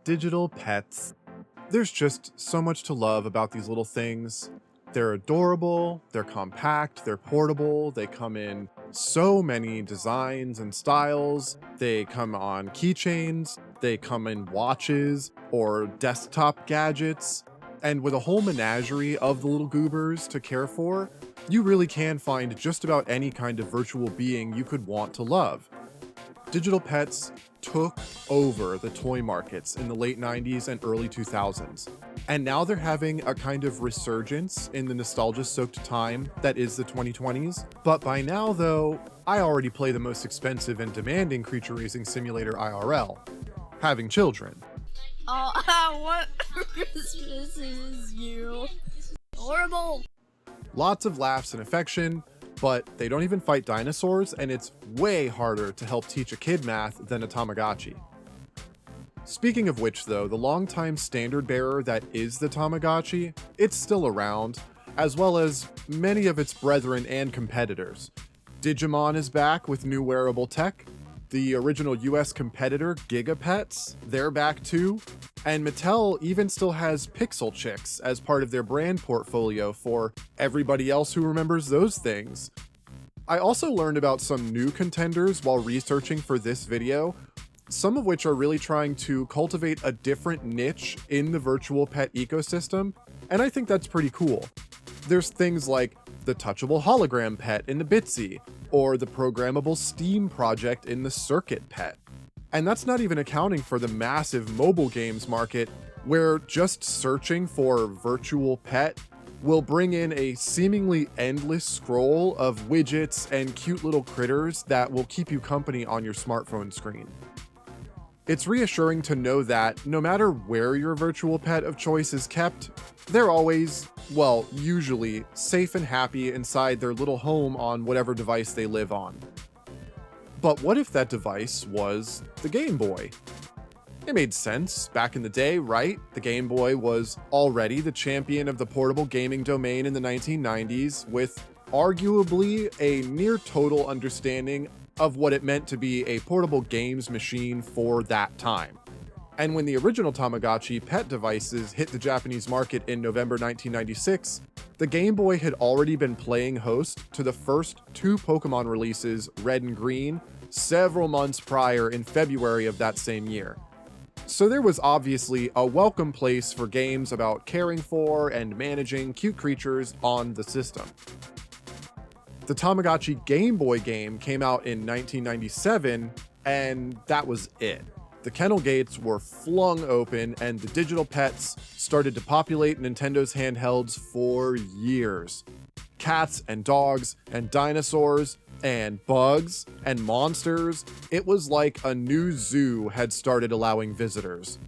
Digital pets. There's just so much to love about these little things. They're adorable, they're compact, they're portable, they come in so many designs and styles. They come on keychains, they come in watches or desktop gadgets. And with a whole menagerie of the little goobers to care for, you really can find just about any kind of virtual being you could want to love. Digital pets took over the toy markets in the late 90s and early 2000s. And now they're having a kind of resurgence in the nostalgia-soaked time that is the 2020s. But by now, though, I already play the most expensive and demanding creature-raising simulator IRL, having children. Oh, what Christmas is you? Horrible! Lots of laughs and affection, but they don't even fight dinosaurs, and it's way harder to help teach a kid math than a Tamagotchi. Speaking of which though, the longtime standard bearer that is the Tamagotchi, it's still around, as well as many of its brethren and competitors. Digimon is back with new wearable tech, the original US competitor Gigapets, they're back too, and Mattel even still has Pixel Chicks as part of their brand portfolio for everybody else who remembers those things. I also learned about some new contenders while researching for this video, some of which are really trying to cultivate a different niche in the virtual pet ecosystem, and I think that's pretty cool. There's things like the touchable hologram pet in the Bitsy, or the programmable Steam project in the Circuit pet. And that's not even accounting for the massive mobile games market, where just searching for virtual pet will bring in a seemingly endless scroll of widgets and cute little critters that will keep you company on your smartphone screen. It's reassuring to know that no matter where your virtual pet of choice is kept, they're always, well, usually, safe and happy inside their little home on whatever device they live on. But what if that device was the Game Boy? It made sense back in the day, right? The Game Boy was already the champion of the portable gaming domain in the 1990s, with arguably a near total understanding of what it meant to be a portable games machine for that time. And when the original Tamagotchi pet devices hit the Japanese market in November 1996, the Game Boy had already been playing host to the first two Pokemon releases, Red and Green, several months prior in February of that same year. So there was obviously a welcome place for games about caring for and managing cute creatures on the system. The Tamagotchi Game Boy game came out in 1997, and that was it. The kennel gates were flung open, and the digital pets started to populate Nintendo's handhelds for years. Cats and dogs and dinosaurs and bugs and monsters. It was like a new zoo had started allowing visitors.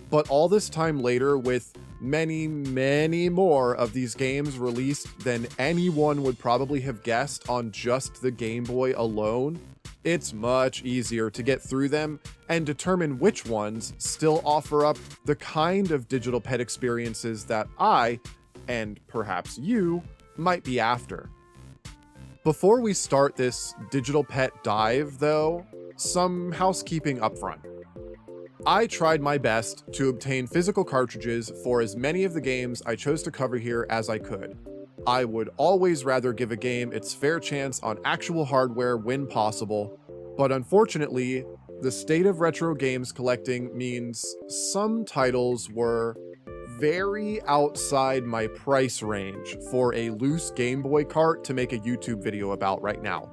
But all this time later, with many, many more of these games released than anyone would probably have guessed on just the Game Boy alone, it's much easier to get through them and determine which ones still offer up the kind of digital pet experiences that I, and perhaps you, might be after. Before we start this digital pet dive, though, some housekeeping upfront. I tried my best to obtain physical cartridges for as many of the games I chose to cover here as I could. I would always rather give a game its fair chance on actual hardware when possible, but unfortunately, the state of retro games collecting means some titles were very outside my price range for a loose Game Boy cart to make a YouTube video about right now.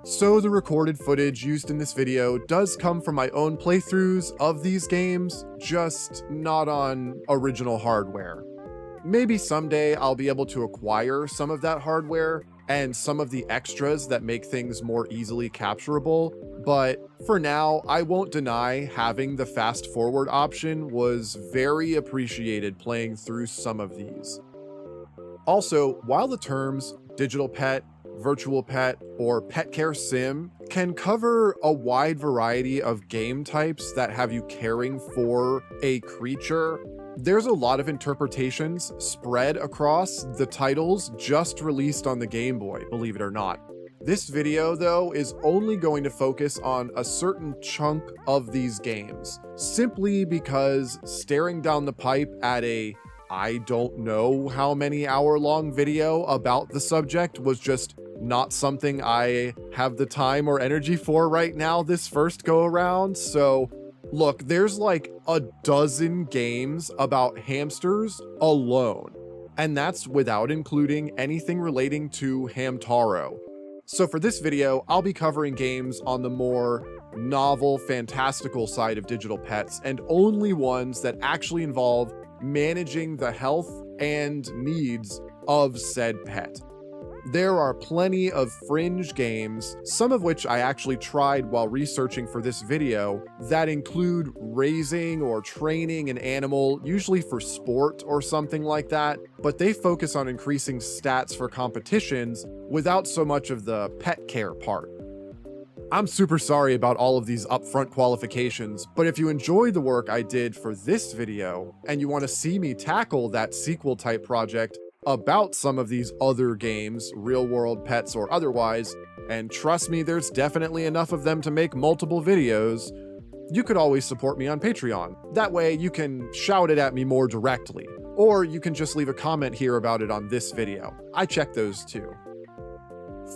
So the recorded footage used in this video does come from my own playthroughs of these games, just not on original hardware. Maybe someday I'll be able to acquire some of that hardware and some of the extras that make things more easily capturable, but for now, I won't deny having the fast forward option was very appreciated playing through some of these. Also, while the terms digital pet, virtual pet, or pet care sim can cover a wide variety of game types that have you caring for a creature, there's a lot of interpretations spread across the titles just released on the Game Boy, believe it or not. This video, though, is only going to focus on a certain chunk of these games, simply because staring down the pipe at a I don't know how many hour-long video about the subject was just not something I have the time or energy for right now this first go-around. So look, there's like a dozen games about hamsters alone, and that's without including anything relating to Hamtaro. So for this video, I'll be covering games on the more novel, fantastical side of digital pets, and only ones that actually involve managing the health and needs of said pet. There are plenty of fringe games, some of which I actually tried while researching for this video, that include raising or training an animal, usually for sport or something like that, but they focus on increasing stats for competitions without so much of the pet care part. I'm super sorry about all of these upfront qualifications, but if you enjoyed the work I did for this video, and you want to see me tackle that sequel type project about some of these other games, real world pets or otherwise, and trust me, there's definitely enough of them to make multiple videos, you could always support me on Patreon. That way you can shout it at me more directly, or you can just leave a comment here about it on this video. I check those too.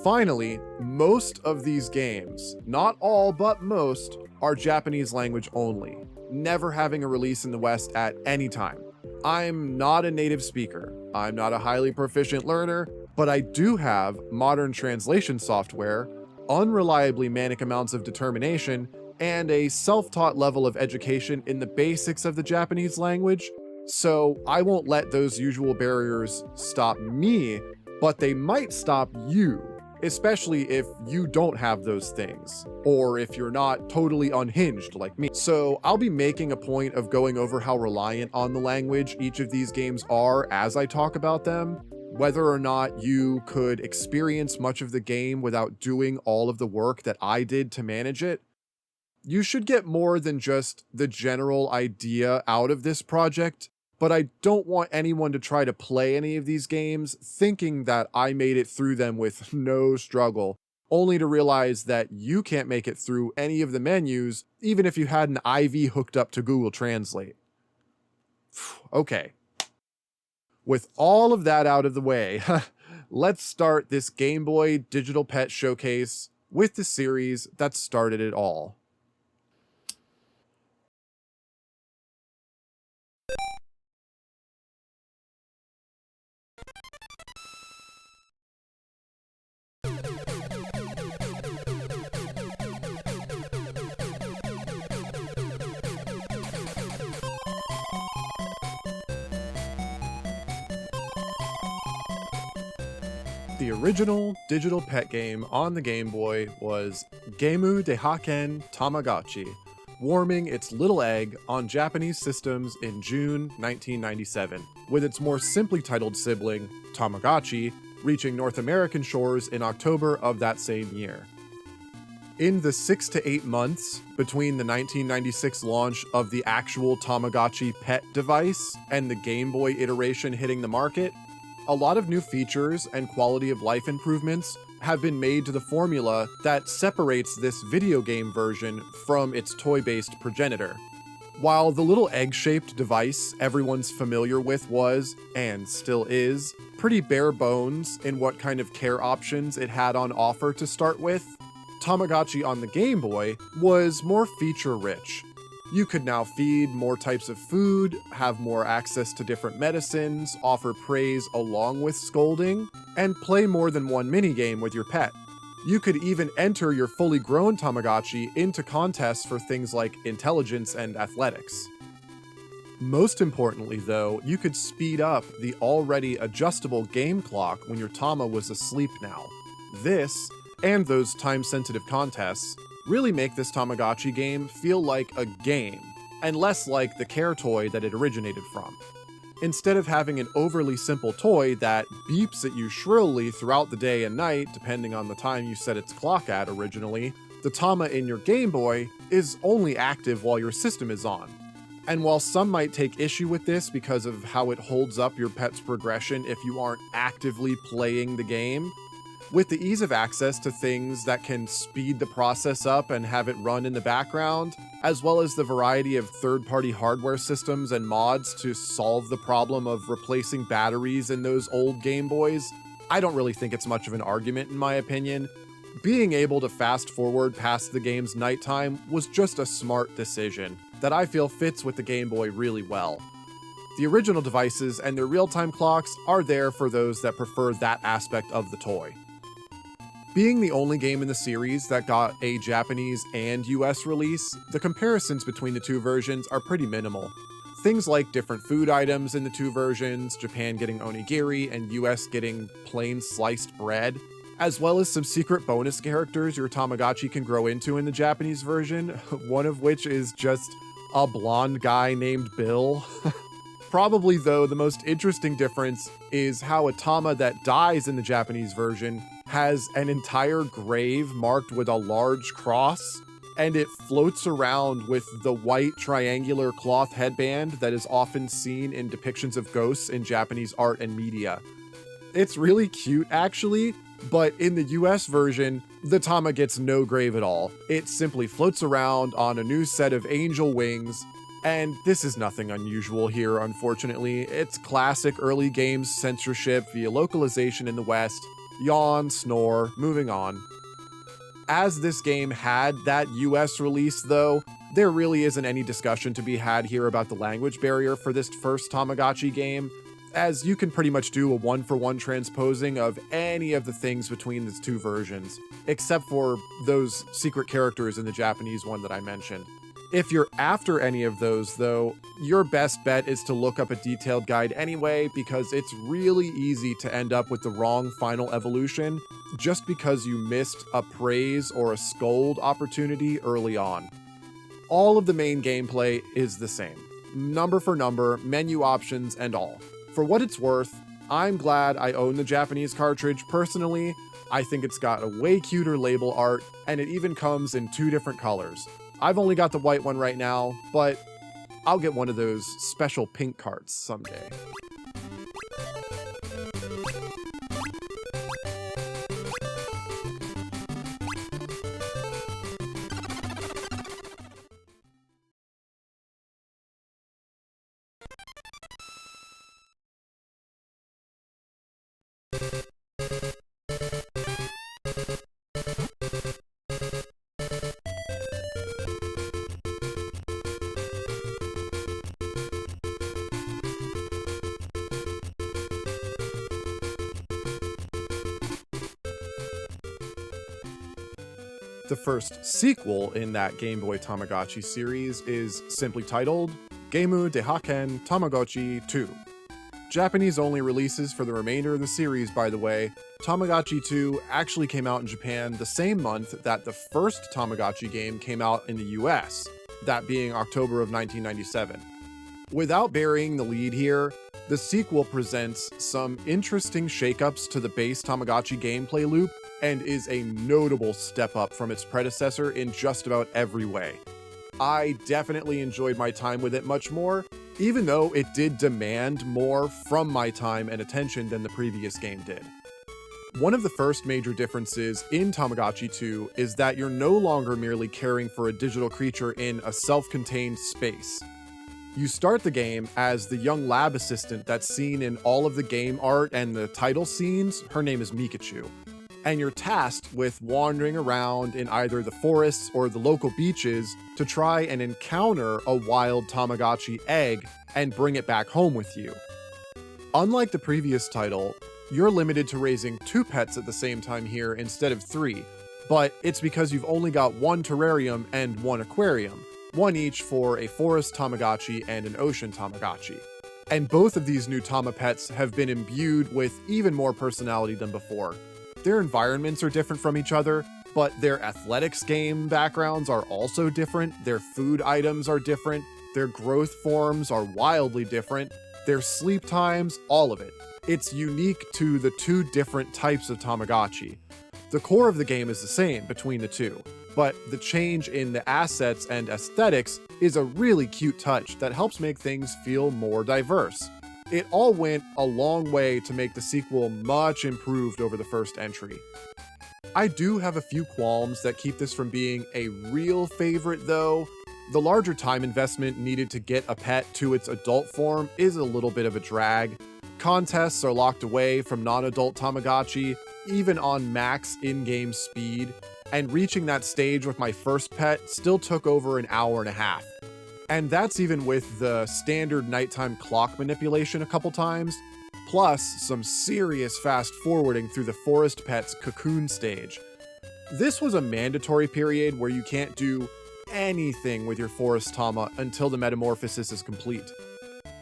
Finally, most of these games, not all but most, are Japanese language only, never having a release in the West at any time. I'm not a native speaker, I'm not a highly proficient learner, but I do have modern translation software, unreliably manic amounts of determination, and a self-taught level of education in the basics of the Japanese language, so I won't let those usual barriers stop me, but they might stop you, especially if you don't have those things, or if you're not totally unhinged like me. So I'll be making a point of going over how reliant on the language each of these games are as I talk about them, whether or not you could experience much of the game without doing all of the work that I did to manage it. You should get more than just the general idea out of this project, but I don't want anyone to try to play any of these games thinking that I made it through them with no struggle, only to realize that you can't make it through any of the menus, even if you had an IV hooked up to Google Translate. Okay. With all of that out of the way, let's start this Game Boy Digital Pet Showcase with the series that started it all. The original digital pet game on the Game Boy was Gemu de Hakken Tamagotchi, warming its little egg on Japanese systems in June 1997, with its more simply titled sibling, Tamagotchi, reaching North American shores in October of that same year. In the 6 to 8 months between the 1996 launch of the actual Tamagotchi pet device and the Game Boy iteration hitting the market, a lot of new features and quality of life improvements have been made to the formula that separates this video game version from its toy-based progenitor. While the little egg-shaped device everyone's familiar with was, and still is, pretty bare bones in what kind of care options it had on offer to start with, Tamagotchi on the Game Boy was more feature-rich. You could now feed more types of food, have more access to different medicines, offer praise along with scolding, and play more than one minigame with your pet. You could even enter your fully grown Tamagotchi into contests for things like intelligence and athletics. Most importantly though, you could speed up the already adjustable game clock when your Tama was asleep now. This, and those time-sensitive contests, really make this Tamagotchi game feel like a game, and less like the care toy that it originated from. Instead of having an overly simple toy that beeps at you shrilly throughout the day and night, depending on the time you set its clock at originally, the Tama in your Game Boy is only active while your system is on. And while some might take issue with this because of how it holds up your pet's progression if you aren't actively playing the game, With the ease of access to things that can speed the process up and have it run in the background, as well as the variety of third-party hardware systems and mods to solve the problem of replacing batteries in those old Game Boys, I don't really think it's much of an argument in my opinion. Being able to fast forward past the game's nighttime was just a smart decision that I feel fits with the Game Boy really well. The original devices and their real-time clocks are there for those that prefer that aspect of the toy. Being the only game in the series that got a Japanese and US release, the comparisons between the two versions are pretty minimal. Things like different food items in the two versions, Japan getting onigiri and US getting plain sliced bread, as well as some secret bonus characters your Tamagotchi can grow into in the Japanese version, one of which is just a blonde guy named Bill. Probably though, the most interesting difference is how a Tama that dies in the Japanese version has an entire grave marked with a large cross, and it floats around with the white triangular cloth headband that is often seen in depictions of ghosts in Japanese art and media. It's really cute actually, but in the US version, the Tama gets no grave at all. It simply floats around on a new set of angel wings, and this is nothing unusual here, unfortunately. It's classic early games censorship via localization in the West. Yawn, snore, moving on. As this game had that US release though, there really isn't any discussion to be had here about the language barrier for this first Tamagotchi game, as you can pretty much do a one-for-one transposing of any of the things between the two versions, except for those secret characters in the Japanese one that I mentioned. If you're after any of those though, your best bet is to look up a detailed guide anyway, because it's really easy to end up with the wrong final evolution just because you missed a praise or a scold opportunity early on. All of the main gameplay is the same, number for number, menu options and all. For what it's worth, I'm glad I own the Japanese cartridge personally. I think it's got a way cuter label art, and it even comes in 2 different colors. I've only got the white one right now, but I'll get one of those special pink carts someday. The first sequel in that Game Boy Tamagotchi series is simply titled Gemu de Hakken Tamagotchi 2. Japanese only releases for the remainder of the series, by the way. Tamagotchi 2 actually came out in Japan the same month that the first Tamagotchi game came out in the US, that being October of 1997. Without burying the lead here, the sequel presents some interesting shakeups to the base Tamagotchi gameplay loop and is a notable step up from its predecessor in just about every way. I definitely enjoyed my time with it much more, even though it did demand more from my time and attention than the previous game did. One of the first major differences in Tamagotchi 2 is that you're no longer merely caring for a digital creature in a self-contained space. You start the game as the young lab assistant that's seen in all of the game art and the title scenes. Her name is Mikachu. And you're tasked with wandering around in either the forests or the local beaches to try and encounter a wild Tamagotchi egg and bring it back home with you. Unlike the previous title, you're limited to raising 2 pets at the same time here instead of 3, but it's because you've only got 1 terrarium and 1 aquarium, one each for a forest Tamagotchi and an ocean Tamagotchi. And both of these new Tama pets have been imbued with even more personality than before. Their environments are different from each other, but their athletics game backgrounds are also different, their food items are different, their growth forms are wildly different, their sleep times, all of it. It's unique to the 2 different types of Tamagotchi. The core of the game is the same between the 2, but the change in the assets and aesthetics is a really cute touch that helps make things feel more diverse. It all went a long way to make the sequel much improved over the first entry. I do have a few qualms that keep this from being a real favorite though. The larger time investment needed to get a pet to its adult form is a little bit of a drag. Contests are locked away from non-adult Tamagotchi, even on max in-game speed, and reaching that stage with my first pet still took over an hour and a half. And that's even with the standard nighttime clock manipulation a couple times, plus some serious fast forwarding through the forest pet's cocoon stage. This was a mandatory period where you can't do anything with your forest Tama until the metamorphosis is complete.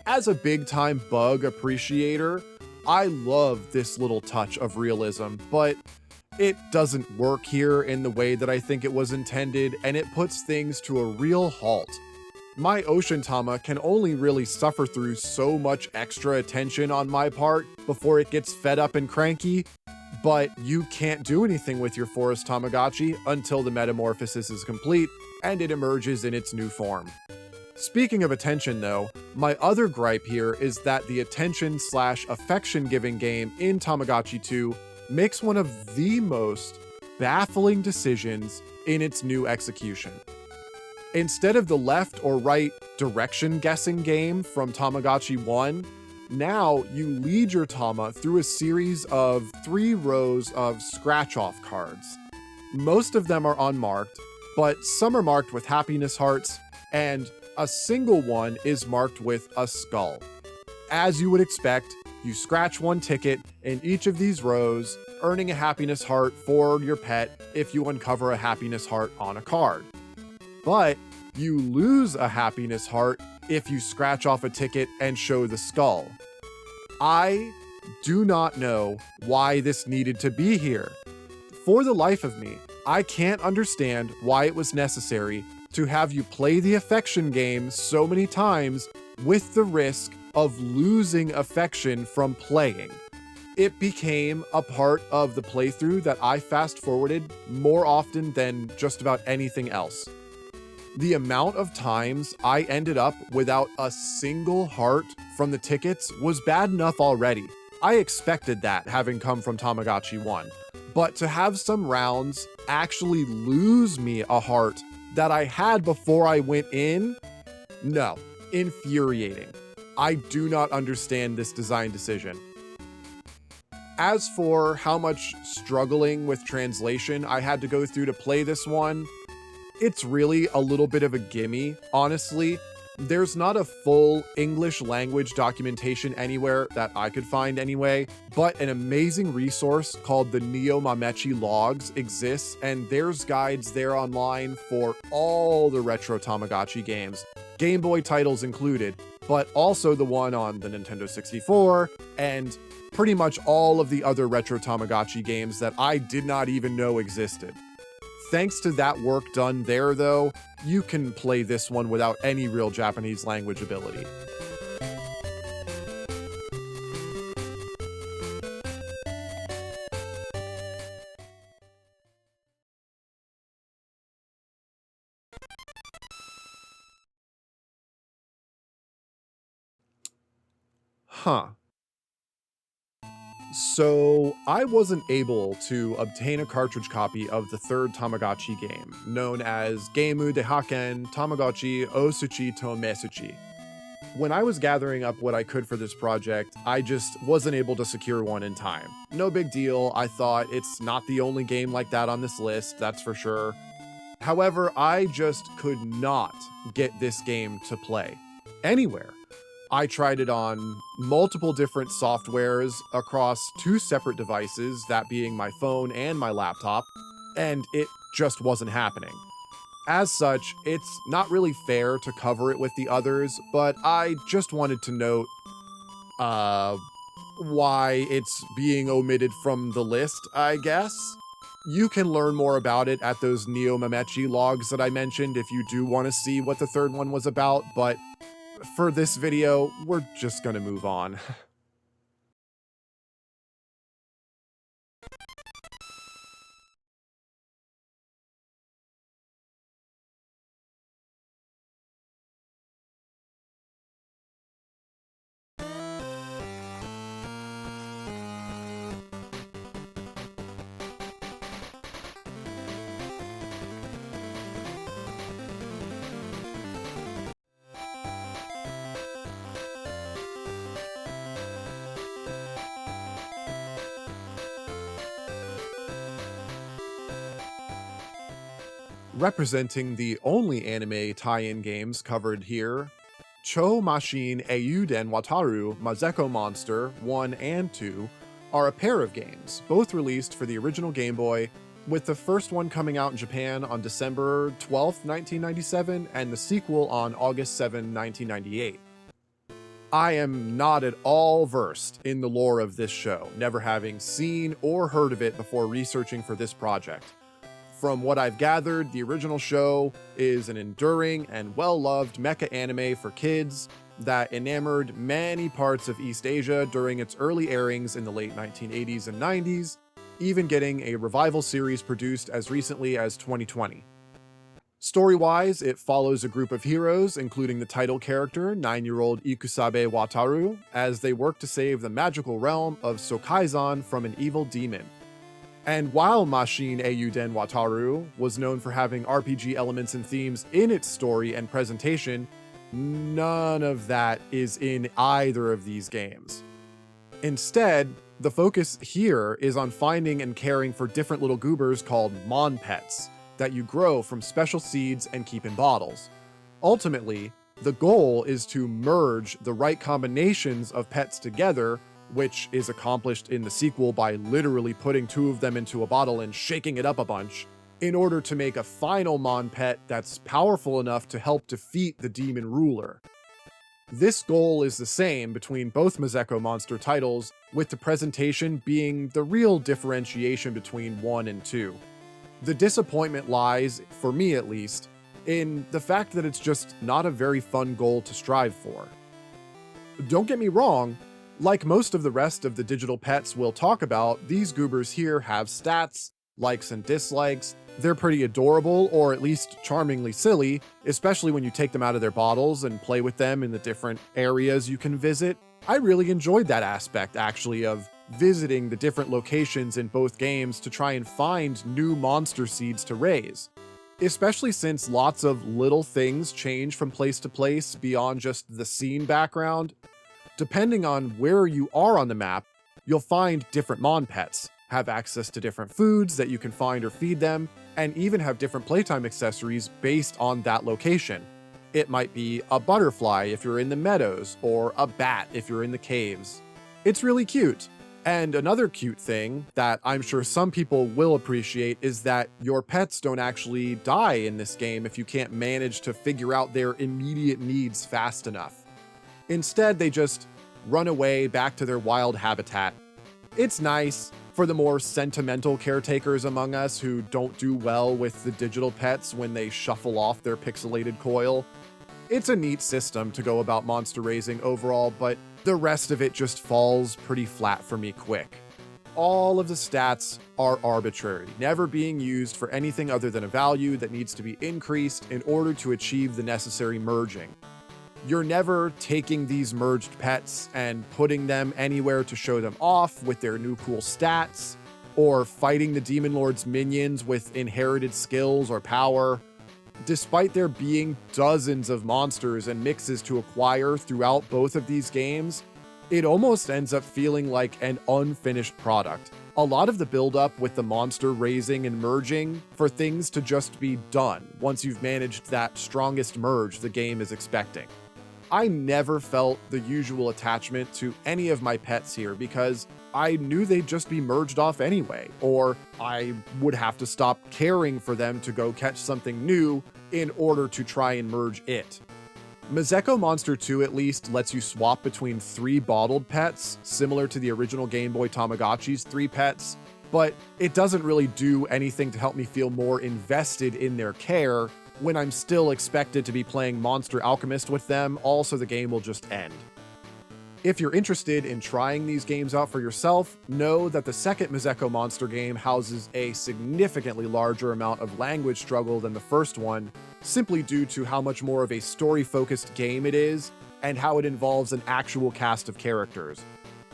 As a big-time bug appreciator, I love this little touch of realism, but it doesn't work here in the way that I think it was intended, and it puts things to a real halt. My Ocean Tama can only really suffer through so much extra attention on my part before it gets fed up and cranky, but you can't do anything with your Forest Tamagotchi until the metamorphosis is complete and it emerges in its new form. Speaking of attention though, my other gripe here is that the attention/affection-giving game in Tamagotchi 2 makes one of the most baffling decisions in its new execution. Instead of the left or right direction guessing game from Tamagotchi 1, now you lead your Tama through a series of 3 rows of scratch-off cards. Most of them are unmarked, but some are marked with happiness hearts, and a single one is marked with a skull. As you would expect, you scratch one ticket in each of these rows, earning a happiness heart for your pet if you uncover a happiness heart on a card. But you lose a happiness heart if you scratch off a ticket and show the skull. I do not know why this needed to be here. For the life of me, I can't understand why it was necessary to have you play the affection game so many times with the risk of losing affection from playing. It became a part of the playthrough that I fast forwarded more often than just about anything else. The amount of times I ended up without a single heart from the tickets was bad enough already. I expected that, having come from Tamagotchi 1. But to have some rounds actually lose me a heart that I had before I went in? No. Infuriating. I do not understand this design decision. As for how much struggling with translation I had to go through to play this one, it's really a little bit of a gimme, honestly. There's not a full English language documentation anywhere that I could find anyway, but an amazing resource called the Neo Mamechi Logs exists, and there's guides there online for all the retro Tamagotchi games, Game Boy titles included, but also the one on the Nintendo 64, and pretty much all of the other retro Tamagotchi games that I did not even know existed. Thanks to that work done there though, you can play this one without any real Japanese language ability. Huh. So, I wasn't able to obtain a cartridge copy of the third Tamagotchi game, known as Geemu de Hakken Tamagotchi Osutchi to Mesutchi. When I was gathering up what I could for this project, I just wasn't able to secure one in time. No big deal, I thought it's not the only game like that on this list, that's for sure. However, I just could not get this game to play anywhere. I tried it on multiple different softwares across 2 separate devices, that being my phone and my laptop, and it just wasn't happening. As such, it's not really fair to cover it with the others, but I just wanted to note, why it's being omitted from the list, I guess. You can learn more about it at those Neo Mamechi logs that I mentioned if you do want to see what the third one was about, but for this video, we're just gonna move on. Representing the only anime tie-in games covered here,超Mashin Eiyuuden Wataru Mazekko Monster 1 and 2 are a pair of games, both released for the original Game Boy, with the first one coming out in Japan on December 12, 1997, and the sequel on August 7, 1998. I am not at all versed in the lore of this show, never having seen or heard of it before researching for this project. From what I've gathered, the original show is an enduring and well-loved mecha anime for kids that enamored many parts of East Asia during its early airings in the late 1980s and 90s, even getting a revival series produced as recently as 2020. Story-wise, it follows a group of heroes, including the title character, 9-year-old Ikusabe Wataru, as they work to save the magical realm of Sokaizan from an evil demon. And while Mashin Eiyuden Wataru was known for having RPG elements and themes in its story and presentation, none of that is in either of these games. Instead, the focus here is on finding and caring for different little goobers called Mon Pets that you grow from special seeds and keep in bottles. Ultimately, the goal is to merge the right combinations of pets together, which is accomplished in the sequel by literally putting 2 of them into a bottle and shaking it up a bunch, in order to make a final Mon Pet that's powerful enough to help defeat the demon ruler. This goal is the same between both Mazekko Monster titles, with the presentation being the real differentiation between 1 and 2. The disappointment lies, for me at least, in the fact that it's just not a very fun goal to strive for. Don't get me wrong, like most of the rest of the digital pets we'll talk about, these goobers here have stats, likes and dislikes. They're pretty adorable, or at least charmingly silly, especially when you take them out of their bottles and play with them in the different areas you can visit. I really enjoyed that aspect, actually, of visiting the different locations in both games to try and find new monster seeds to raise. Especially since lots of little things change from place to place beyond just the scene background. Depending on where you are on the map, you'll find different Mon Pets, have access to different foods that you can find or feed them, and even have different playtime accessories based on that location. It might be a butterfly if you're in the meadows, or a bat if you're in the caves. It's really cute. And another cute thing that I'm sure some people will appreciate is that your pets don't actually die in this game if you can't manage to figure out their immediate needs fast enough. Instead, they just run away back to their wild habitat. It's nice for the more sentimental caretakers among us who don't do well with the digital pets when they shuffle off their pixelated coil. It's a neat system to go about monster raising overall, but the rest of it just falls pretty flat for me quick. All of the stats are arbitrary, never being used for anything other than a value that needs to be increased in order to achieve the necessary merging. You're never taking these merged pets and putting them anywhere to show them off with their new cool stats, or fighting the Demon Lord's minions with inherited skills or power. Despite there being dozens of monsters and mixes to acquire throughout both of these games, it almost ends up feeling like an unfinished product. A lot of the build-up with the monster raising and merging for things to just be done once you've managed that strongest merge the game is expecting. I never felt the usual attachment to any of my pets here because I knew they'd just be merged off anyway, or I would have to stop caring for them to go catch something new in order to try and merge it. Mazekko Monster 2 at least lets you swap between 3 bottled pets, similar to the original Game Boy Tamagotchi's 3 pets, but it doesn't really do anything to help me feel more invested in their care when I'm still expected to be playing Monster Alchemist with them, also the game will just end. If you're interested in trying these games out for yourself, know that the second Mazekko Monster game houses a significantly larger amount of language struggle than the first one, simply due to how much more of a story-focused game it is, and how it involves an actual cast of characters.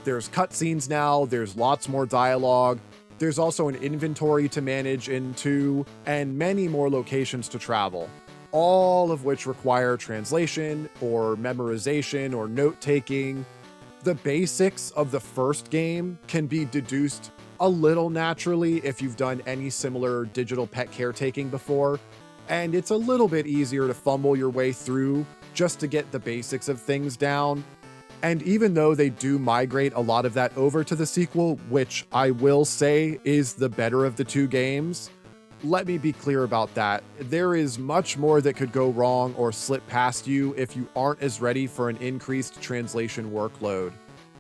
There's cutscenes now, there's lots more dialogue, there's also an inventory to manage into, and many more locations to travel, all of which require translation, or memorization, or note-taking. The basics of the first game can be deduced a little naturally if you've done any similar digital pet caretaking before, and it's a little bit easier to fumble your way through just to get the basics of things down. And even though they do migrate a lot of that over to the sequel, which I will say is the better of the two games, let me be clear about that. There is much more that could go wrong or slip past you if you aren't as ready for an increased translation workload.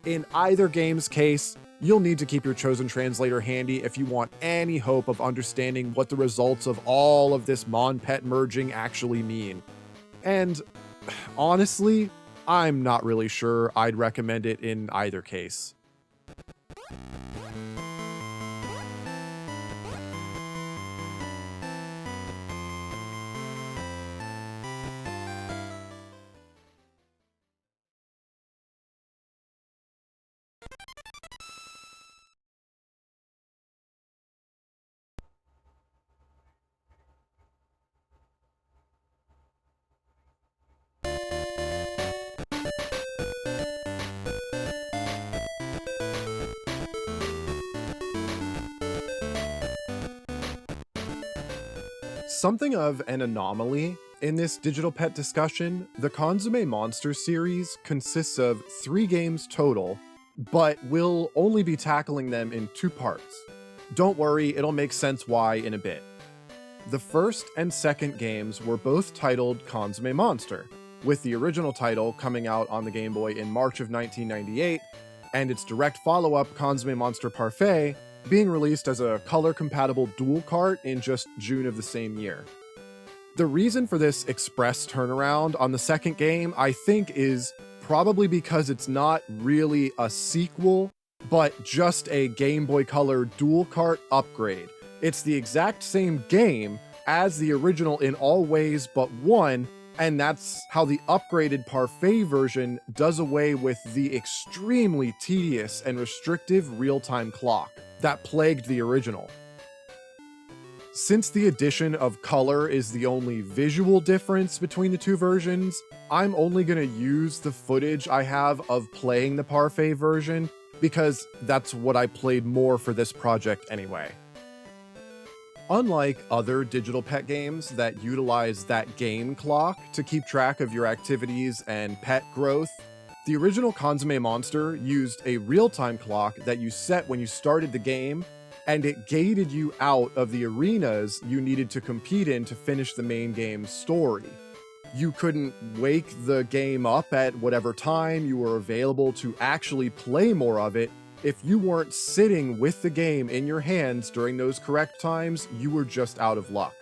In either game's case, you'll need to keep your chosen translator handy if you want any hope of understanding what the results of all of this Mon-Pet merging actually mean. And honestly, I'm not really sure I'd recommend it in either case. Something of an anomaly in this digital pet discussion, the Kandzume Monster series consists of 3 games total, but we'll only be tackling them in 2 parts. Don't worry, it'll make sense why in a bit. The first and second games were both titled Kandzume Monster, with the original title coming out on the Game Boy in March of 1998, and its direct follow-up, Kandzume Monster Parfait, being released as a color-compatible dual cart in just June of the same year. The reason for this express turnaround on the second game, I think, is probably because it's not really a sequel, but just a Game Boy Color dual cart upgrade. It's the exact same game as the original in all ways but one, and that's how the upgraded Parfait version does away with the extremely tedious and restrictive real-time clock that plagued the original. Since the addition of color is the only visual difference between the two versions, I'm only going to use the footage I have of playing the Parfait version because that's what I played more for this project anyway. Unlike other digital pet games that utilize that game clock to keep track of your activities and pet growth, the original Kandzume Monster used a real-time clock that you set when you started the game, and it gated you out of the arenas you needed to compete in to finish the main game's story. You couldn't wake the game up at whatever time you were available to actually play more of it. If you weren't sitting with the game in your hands during those correct times, you were just out of luck.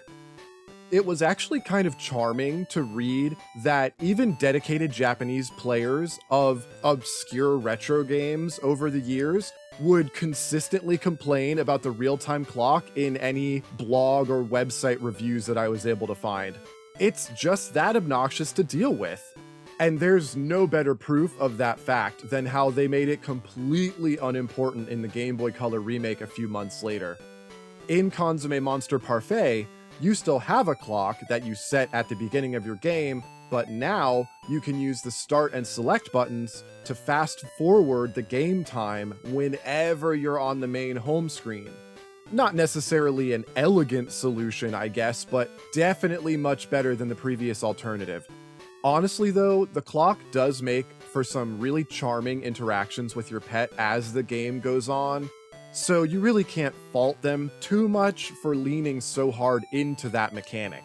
It was actually kind of charming to read that even dedicated Japanese players of obscure retro games over the years would consistently complain about the real-time clock in any blog or website reviews that I was able to find. It's just that obnoxious to deal with. And there's no better proof of that fact than how they made it completely unimportant in the Game Boy Color remake a few months later. In Kandzume Monster Parfait, you still have a clock that you set at the beginning of your game, but now you can use the start and select buttons to fast forward the game time whenever you're on the main home screen. Not necessarily an elegant solution, I guess, but definitely much better than the previous alternative. Honestly though, the clock does make for some really charming interactions with your pet as the game goes on, so you really can't fault them too much for leaning so hard into that mechanic.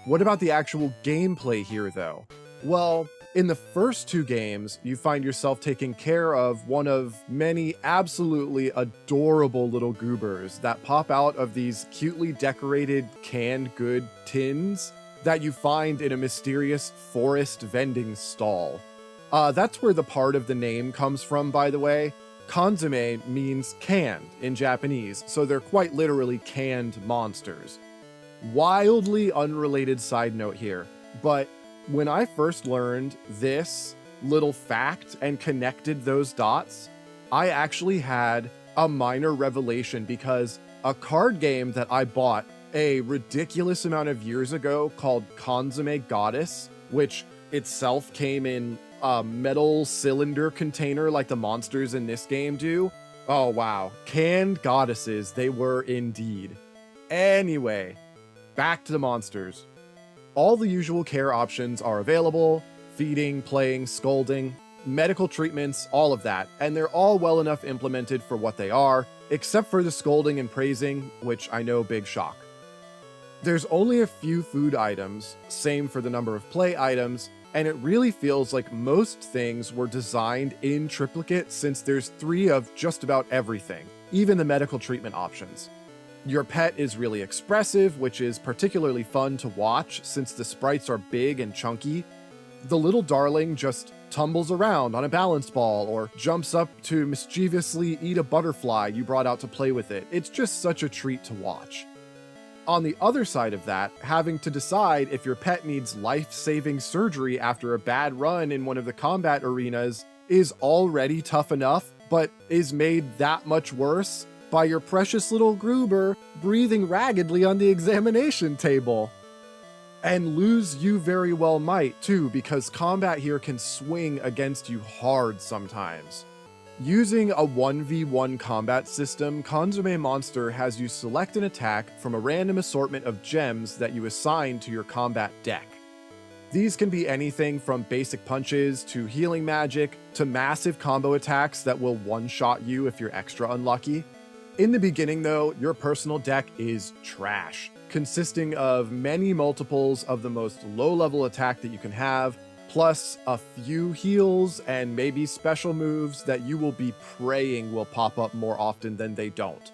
What about the actual gameplay here though? Well, in the first 2 games, you find yourself taking care of one of many absolutely adorable little goobers that pop out of these cutely decorated canned good tins that you find in a mysterious forest vending stall. That's where the part of the name comes from, by the way. Kandzume means canned in Japanese, so they're quite literally canned monsters. Wildly unrelated side note here, but when I first learned this little fact and connected those dots, I actually had a minor revelation because a card game that I bought a ridiculous amount of years ago called Kandzume Goddess, which itself came in a metal cylinder container like the monsters in this game do. Oh wow, canned goddesses they were indeed. Anyway, back to the monsters. All the usual care options are available: feeding, playing, scolding, medical treatments, all of that, and they're all well enough implemented for what they are, except for the scolding and praising, which I know, big shock. There's only a few food items, same for the number of play items, and it really feels like most things were designed in triplicate since there's 3 of just about everything, even the medical treatment options. Your pet is really expressive, which is particularly fun to watch since the sprites are big and chunky. The little darling just tumbles around on a balance ball or jumps up to mischievously eat a butterfly you brought out to play with it. It's just such a treat to watch. On the other side of that, having to decide if your pet needs life-saving surgery after a bad run in one of the combat arenas is already tough enough, but is made that much worse by your precious little Gruber breathing raggedly on the examination table. And lose you very well might, too, because combat here can swing against you hard sometimes. Using a 1v1 combat system, Kandzume Monster has you select an attack from a random assortment of gems that you assign to your combat deck. These can be anything from basic punches to healing magic to massive combo attacks that will one-shot you if you're extra unlucky. In the beginning, though, your personal deck is trash, consisting of many multiples of the most low-level attack that you can have, plus a few heals and maybe special moves that you will be praying will pop up more often than they don't.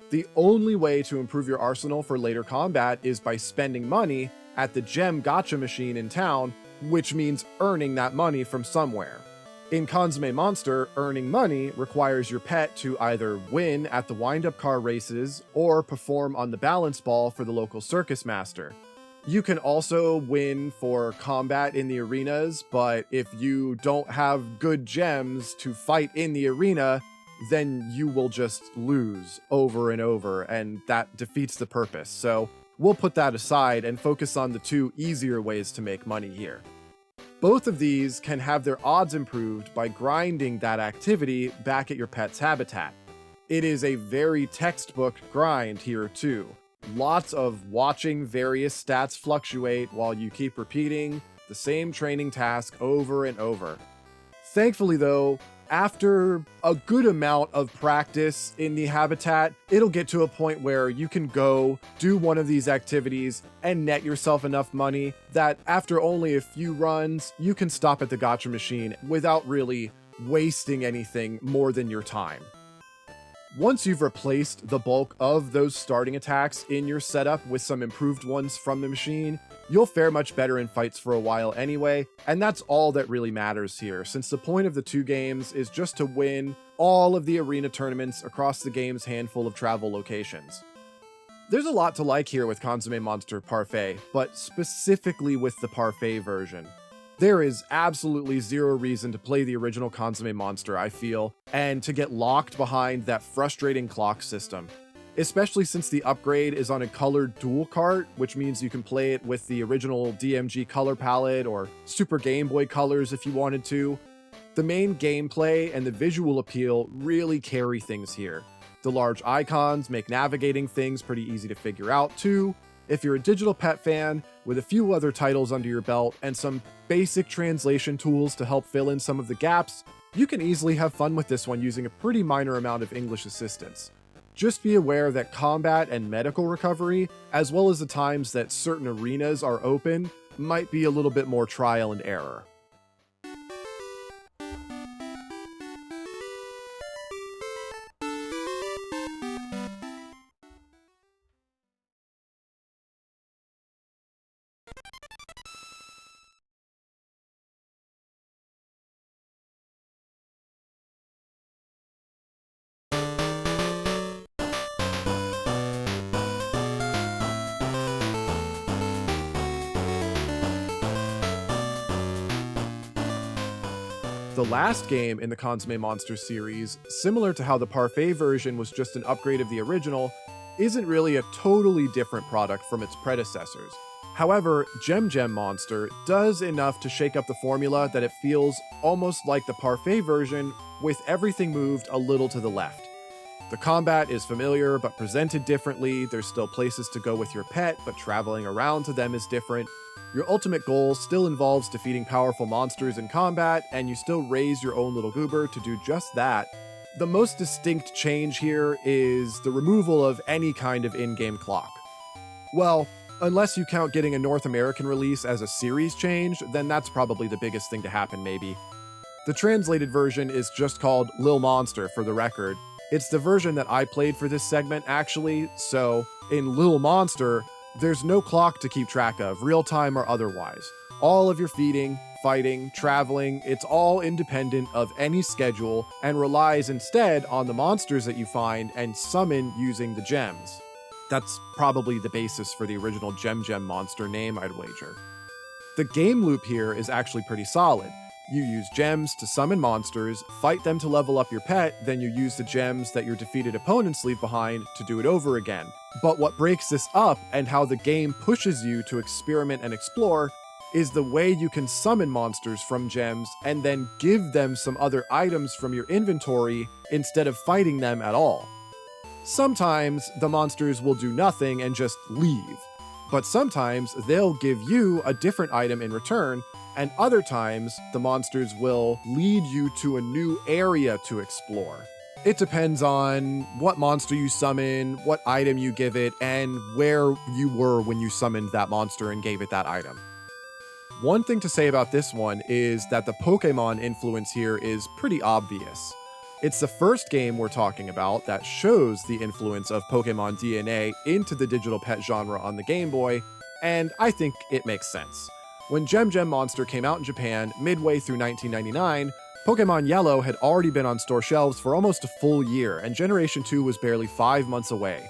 The only way to improve your arsenal for later combat is by spending money at the gem gacha machine in town, which means earning that money from somewhere. In Kandzume Monster, earning money requires your pet to either win at the wind-up car races or perform on the balance ball for the local circus master. You can also win for combat in the arenas, but if you don't have good gems to fight in the arena, then you will just lose over and over, and that defeats the purpose. So we'll put that aside and focus on the 2 easier ways to make money here. Both of these can have their odds improved by grinding that activity back at your pet's habitat. It is a very textbook grind here too. Lots of watching various stats fluctuate while you keep repeating the same training task over and over. Thankfully though, after a good amount of practice in the habitat, it'll get to a point where you can go do one of these activities and net yourself enough money that after only a few runs, you can stop at the gacha machine without really wasting anything more than your time. Once you've replaced the bulk of those starting attacks in your setup with some improved ones from the machine, you'll fare much better in fights for a while anyway, and that's all that really matters here, since the point of the 2 games is just to win all of the arena tournaments across the game's handful of travel locations. There's a lot to like here with Kandzume Monster Parfait, but specifically with the Parfait version. There is absolutely zero reason to play the original Kandzume Monster, I feel, and to get locked behind that frustrating clock system. Especially since the upgrade is on a colored dual cart, which means you can play it with the original DMG color palette or Super Game Boy colors if you wanted to. The main gameplay and the visual appeal really carry things here. The large icons make navigating things pretty easy to figure out too. If you're a digital pet fan, with a few other titles under your belt and some basic translation tools to help fill in some of the gaps, you can easily have fun with this one using a pretty minor amount of English assistance. Just be aware that combat and medical recovery, as well as the times that certain arenas are open, might be a little bit more trial and error. The last game in the Kandzume Monster series, similar to how the Parfait version was just an upgrade of the original, isn't really a totally different product from its predecessors. However, Gem Gem Monster does enough to shake up the formula that it feels almost like the Parfait version, with everything moved a little to the left. The combat is familiar but presented differently. There's still places to go with your pet, but traveling around to them is different. Your ultimate goal still involves defeating powerful monsters in combat, and you still raise your own little goober to do just that. The most distinct change here is the removal of any kind of in-game clock. Well, unless you count getting a North American release as a series change, then that's probably the biggest thing to happen, maybe. The translated version is just called Lil Monster, for the record. It's the version that I played for this segment, actually, so in Lil Monster, there's no clock to keep track of, real-time or otherwise. All of your feeding, fighting, traveling, it's all independent of any schedule and relies instead on the monsters that you find and summon using the gems. That's probably the basis for the original Gem Monster name, I'd wager. The game loop here is actually pretty solid. You use gems to summon monsters, fight them to level up your pet, then you use the gems that your defeated opponents leave behind to do it over again. But what breaks this up and how the game pushes you to experiment and explore is the way you can summon monsters from gems and then give them some other items from your inventory instead of fighting them at all. Sometimes the monsters will do nothing and just leave, but sometimes they'll give you a different item in return, and other times the monsters will lead you to a new area to explore. It depends on what monster you summon, what item you give it, and where you were when you summoned that monster and gave it that item. One thing to say about this one is that the Pokemon influence here is pretty obvious. It's the first game we're talking about that shows the influence of Pokemon DNA into the digital pet genre on the Game Boy, and I think it makes sense. When Gem Monster came out in Japan midway through 1999, Pokemon Yellow had already been on store shelves for almost a full year, and Generation 2 was barely 5 months away.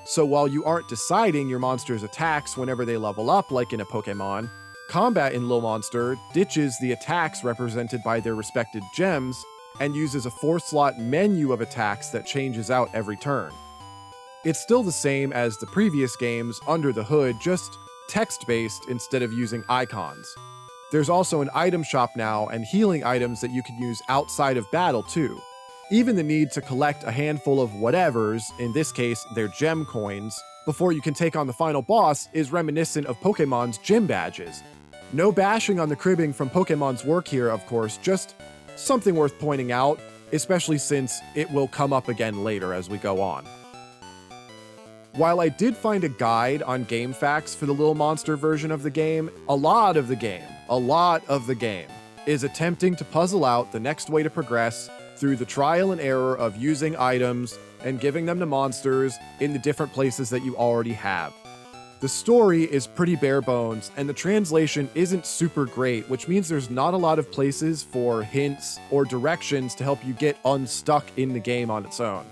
So while you aren't deciding your monster's attacks whenever they level up like in a Pokemon, combat in Lil Monster ditches the attacks represented by their respected gems and uses a 4-slot menu of attacks that changes out every turn. It's still the same as the previous games under the hood, just text-based instead of using icons. There's also an item shop now and healing items that you can use outside of battle too. Even the need to collect a handful of whatevers, in this case their gem coins, before you can take on the final boss is reminiscent of Pokemon's gym badges. No bashing on the cribbing from Pokemon's work here, of course, just something worth pointing out, especially since it will come up again later as we go on. While I did find a guide on game facts for the Lil Monster version of the game, a lot of the game is attempting to puzzle out the next way to progress through the trial and error of using items and giving them to monsters in the different places that you already have. The story is pretty bare bones, and the translation isn't super great, which means there's not a lot of places for hints or directions to help you get unstuck in the game on its own.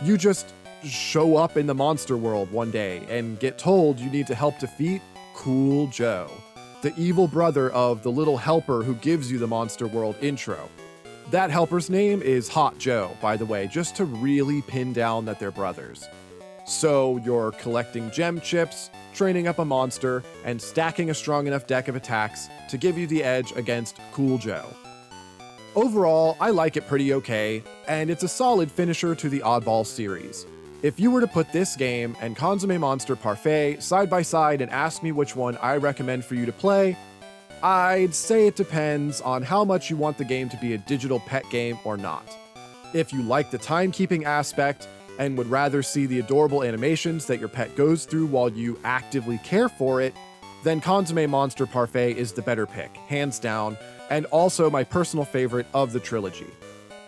You just show up in the monster world one day and get told you need to help defeat Cool Joe, the evil brother of the little helper who gives you the monster world intro. That helper's name is Hot Joe, by the way, just to really pin down that they're brothers. So you're collecting gem chips, training up a monster, and stacking a strong enough deck of attacks to give you the edge against Cool Joe. Overall, I like it pretty okay, and it's a solid finisher to the Oddball series. If you were to put this game and Kandzume Monster Parfait side by side and ask me which one I recommend for you to play, I'd say it depends on how much you want the game to be a digital pet game or not. If you like the timekeeping aspect and would rather see the adorable animations that your pet goes through while you actively care for it, then Kandzume Monster Parfait is the better pick, hands down, and also my personal favorite of the trilogy.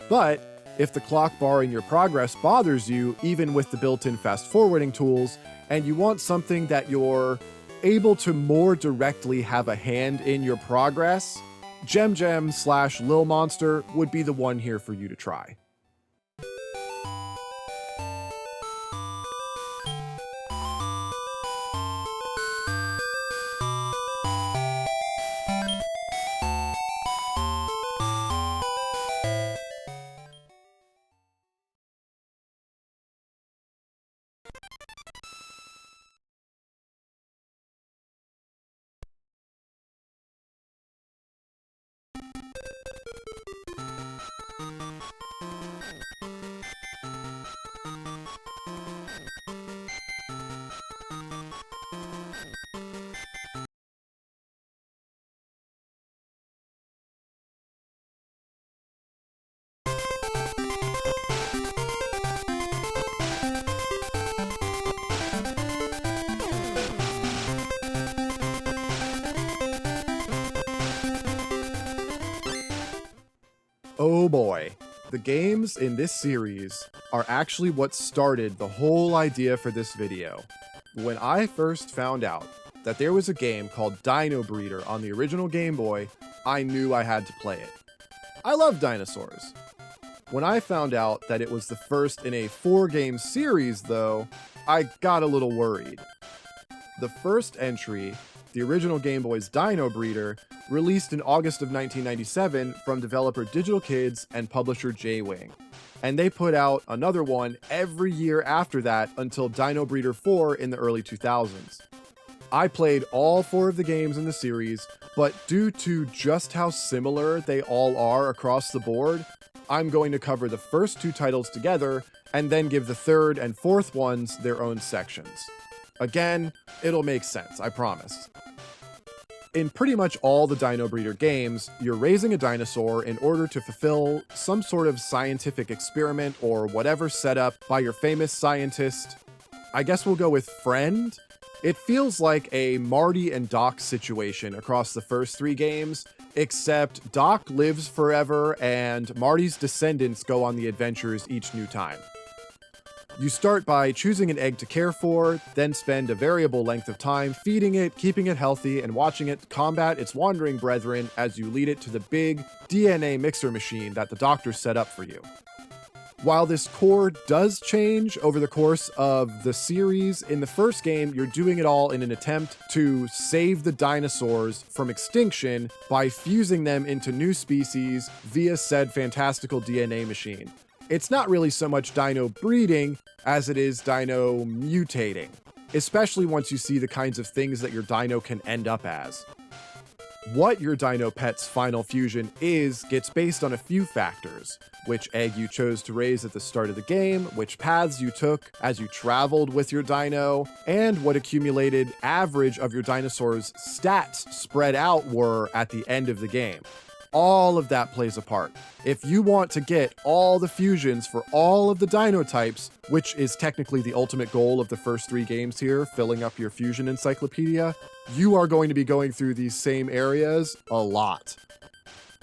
But if the clock bar in your progress bothers you, even with the built-in fast-forwarding tools, and you want something that you're able to more directly have a hand in your progress, Gem/Lil Monster would be the one here for you to try. Oh boy. The games in this series are actually what started the whole idea for this video. When I first found out that there was a game called Dino Breeder on the original Game Boy, I knew I had to play it. I love dinosaurs. When I found out that it was the first in a 4-game series, though, I got a little worried. The first entry, the original Game Boy's Dino Breeder, released in August of 1997 from developer Digital Kids and publisher J-Wing. And they put out another one every year after that until Dino Breeder 4 in the early 2000s. I played all 4 of the games in the series, but due to just how similar they all are across the board, I'm going to cover the first 2 titles together and then give the 3rd and 4th ones their own sections. Again, it'll make sense, I promise. In pretty much all the Dino Breeder games, you're raising a dinosaur in order to fulfill some sort of scientific experiment or whatever set up by your famous scientist. I guess we'll go with friend? It feels like a Marty and Doc situation across the first 3 games, except Doc lives forever and Marty's descendants go on the adventures each new time. You start by choosing an egg to care for, then spend a variable length of time feeding it, keeping it healthy, and watching it combat its wandering brethren as you lead it to the big DNA mixer machine that the doctors set up for you. While this core does change over the course of the series, in the first game, you're doing it all in an attempt to save the dinosaurs from extinction by fusing them into new species via said fantastical DNA machine. It's not really so much dino breeding as it is dino mutating, especially once you see the kinds of things that your dino can end up as. What your dino pet's final fusion is gets based on a few factors: which egg you chose to raise at the start of the game, which paths you took as you traveled with your dino, and what accumulated average of your dinosaur's stats spread out were at the end of the game. All of that plays a part. If you want to get all the fusions for all of the dino types, which is technically the ultimate goal of the first 3 games here, filling up your fusion encyclopedia, you are going to be going through these same areas a lot.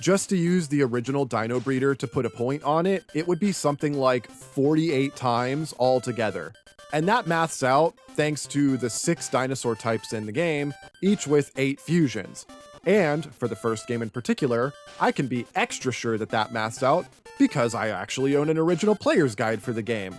Just to use the original Dino Breeder to put a point on it, it would be something like 48 times altogether. And that maths out thanks to the 6 dinosaur types in the game, each with 8 fusions. And, for the first game in particular, I can be extra sure that that maths out because I actually own an original player's guide for the game.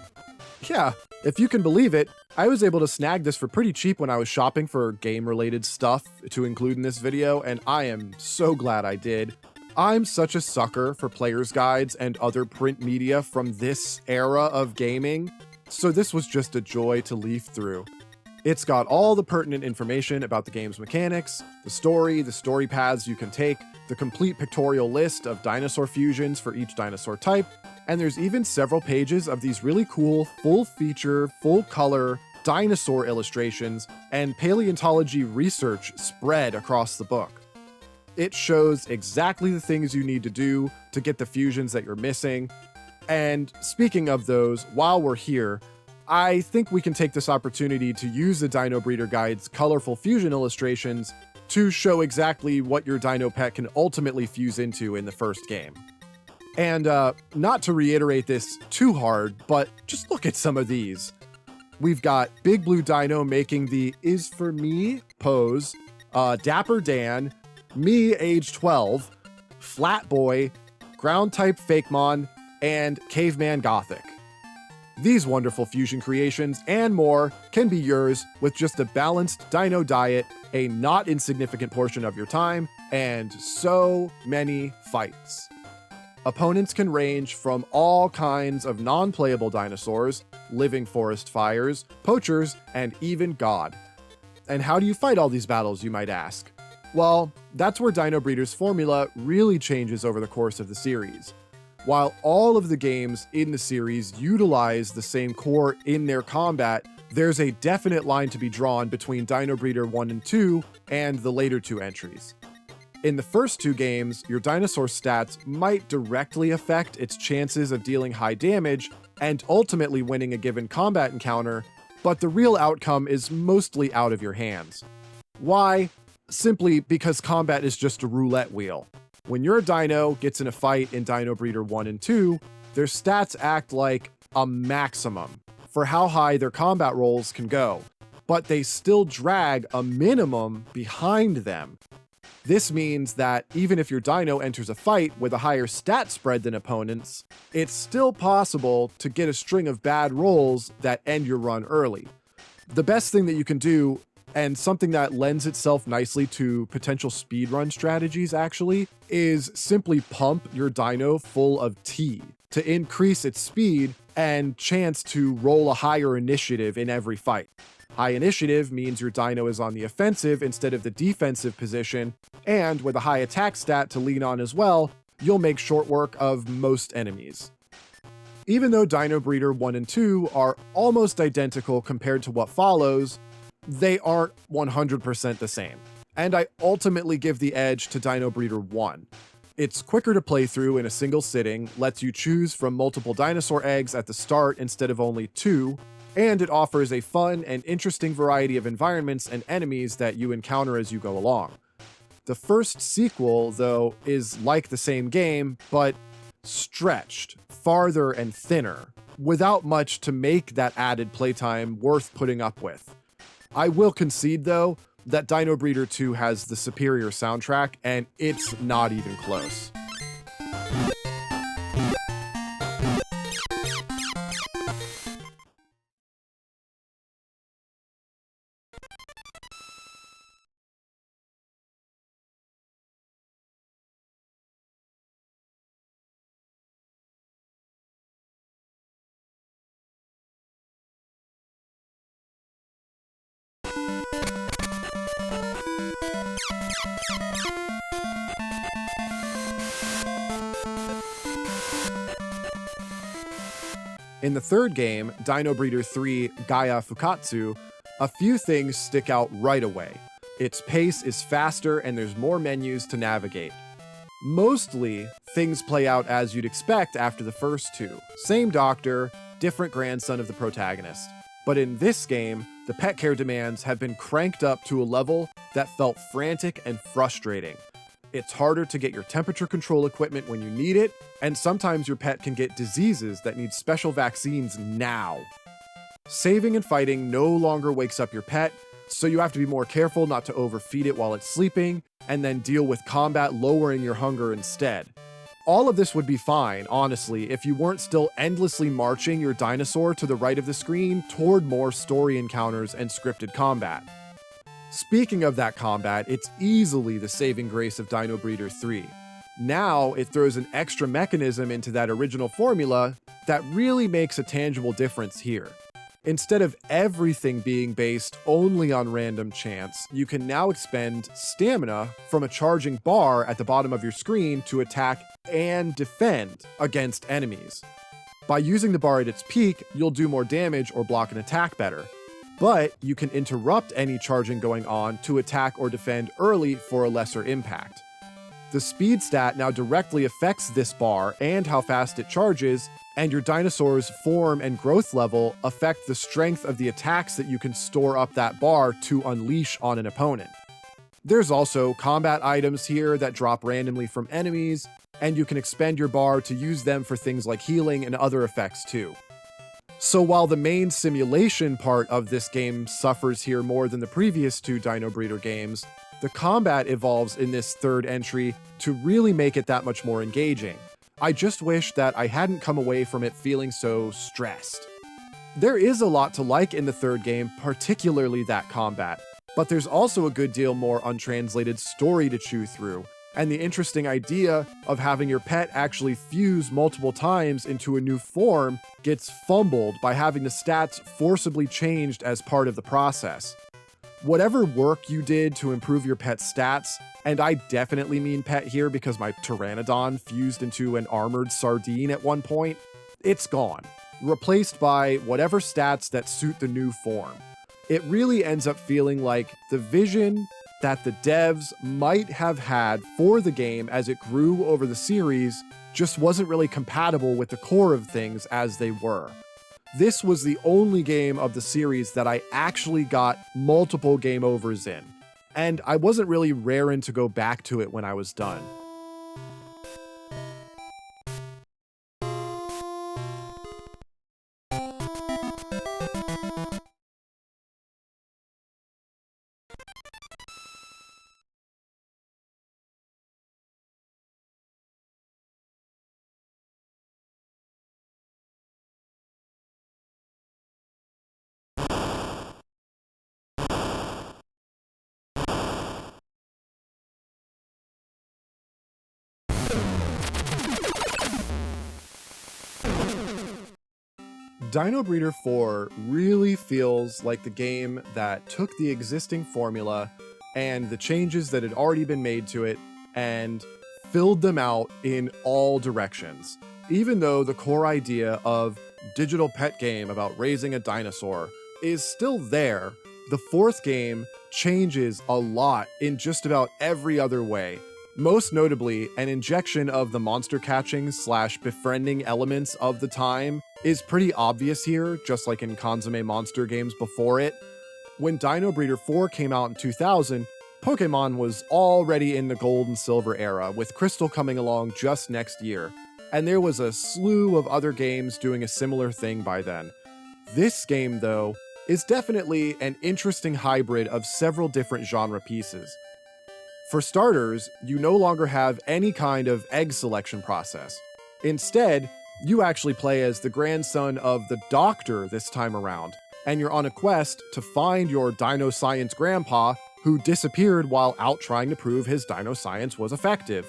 Yeah, if you can believe it, I was able to snag this for pretty cheap when I was shopping for game-related stuff to include in this video, and I am so glad I did. I'm such a sucker for player's guides and other print media from this era of gaming, so this was just a joy to leaf through. It's got all the pertinent information about the game's mechanics, the story paths you can take, the complete pictorial list of dinosaur fusions for each dinosaur type, and there's even several pages of these really cool, full-feature, full-color dinosaur illustrations and paleontology research spread across the book. It shows exactly the things you need to do to get the fusions that you're missing. And speaking of those, while we're here, I think we can take this opportunity to use the Dino Breeder Guide's colorful fusion illustrations to show exactly what your dino pet can ultimately fuse into in the first game. And not to reiterate this too hard, but just look at some of these. We've got Big Blue Dino making the "is for me" pose, Dapper Dan, me age 12, Flat Boy, Ground Type Fakemon, and Caveman Gothic. These wonderful fusion creations and more can be yours with just a balanced dino diet, a not insignificant portion of your time, and so many fights. Opponents can range from all kinds of non-playable dinosaurs, living forest fires, poachers, and even God. And how do you fight all these battles, you might ask? Well, that's where Dino Breeder's formula really changes over the course of the series. While all of the games in the series utilize the same core in their combat, there's a definite line to be drawn between Dino Breeder 1 and 2 and the later 2 entries. In the first 2 games, your dinosaur stats might directly affect its chances of dealing high damage and ultimately winning a given combat encounter, but the real outcome is mostly out of your hands. Why? Simply because combat is just a roulette wheel. When your dino gets in a fight in Dino Breeder 1 and 2, their stats act like a maximum for how high their combat rolls can go, but they still drag a minimum behind them. This means that even if your dino enters a fight with a higher stat spread than opponents, it's still possible to get a string of bad rolls that end your run early. The best thing that you can do, and something that lends itself nicely to potential speedrun strategies actually, is simply pump your dino full of tea to increase its speed and chance to roll a higher initiative in every fight. High initiative means your dino is on the offensive instead of the defensive position, and with a high attack stat to lean on as well, you'll make short work of most enemies. Even though Dino Breeder 1 and 2 are almost identical compared to what follows, they aren't 100% the same. And I ultimately give the edge to Dino Breeder 1. It's quicker to play through in a single sitting, lets you choose from multiple dinosaur eggs at the start instead of only 2, and it offers a fun and interesting variety of environments and enemies that you encounter as you go along. The first sequel, though, is like the same game, but stretched, farther and thinner, without much to make that added playtime worth putting up with. I will concede, though, that Dino Breeder 2 has the superior soundtrack, and it's not even close. In the third game, Dino Breeder 3 Gaia Fukkatsu, a few things stick out right away. Its pace is faster and there's more menus to navigate. Mostly, things play out as you'd expect after the first two. Same doctor, different grandson of the protagonist. But in this game, the pet care demands have been cranked up to a level that felt frantic and frustrating. It's harder to get your temperature control equipment when you need it, and sometimes your pet can get diseases that need special vaccines now. Saving and fighting no longer wakes up your pet, so you have to be more careful not to overfeed it while it's sleeping, and then deal with combat lowering your hunger instead. All of this would be fine, honestly, if you weren't still endlessly marching your dinosaur to the right of the screen toward more story encounters and scripted combat. Speaking of that combat, it's easily the saving grace of Dino Breeder 3. Now, it throws an extra mechanism into that original formula that really makes a tangible difference here. Instead of everything being based only on random chance, you can now expend stamina from a charging bar at the bottom of your screen to attack and defend against enemies. By using the bar at its peak, you'll do more damage or block an attack better. But you can interrupt any charging going on to attack or defend early for a lesser impact. The speed stat now directly affects this bar and how fast it charges, and your dinosaur's form and growth level affect the strength of the attacks that you can store up that bar to unleash on an opponent. There's also combat items here that drop randomly from enemies, and you can expend your bar to use them for things like healing and other effects too. So while the main simulation part of this game suffers here more than the previous two Dino Breeder games, the combat evolves in this third entry to really make it that much more engaging. I just wish that I hadn't come away from it feeling so stressed. There is a lot to like in the third game, particularly that combat, but there's also a good deal more untranslated story to chew through, and the interesting idea of having your pet actually fuse multiple times into a new form gets fumbled by having the stats forcibly changed as part of the process. Whatever work you did to improve your pet's stats, and I definitely mean pet here because my Pteranodon fused into an armored sardine at one point, it's gone, replaced by whatever stats that suit the new form. It really ends up feeling like the vision that the devs might have had for the game as it grew over the series just wasn't really compatible with the core of things as they were. This was the only game of the series that I actually got multiple game overs in, and I wasn't really raring to go back to it when I was done. Dino Breeder 4 really feels like the game that took the existing formula and the changes that had already been made to it and filled them out in all directions. Even though the core idea of digital pet game about raising a dinosaur is still there, the fourth game changes a lot in just about every other way. Most notably, an injection of the monster catching / befriending elements of the time is pretty obvious here, just like in Kandzume Monster games before it. When Dino Breeder 4 came out in 2000, Pokemon was already in the gold and silver era, with Crystal coming along just next year, and there was a slew of other games doing a similar thing by then. This game, though, is definitely an interesting hybrid of several different genre pieces. For starters, you no longer have any kind of egg selection process. Instead, you actually play as the grandson of the Doctor this time around, and you're on a quest to find your dino science grandpa who disappeared while out trying to prove his dino science was effective.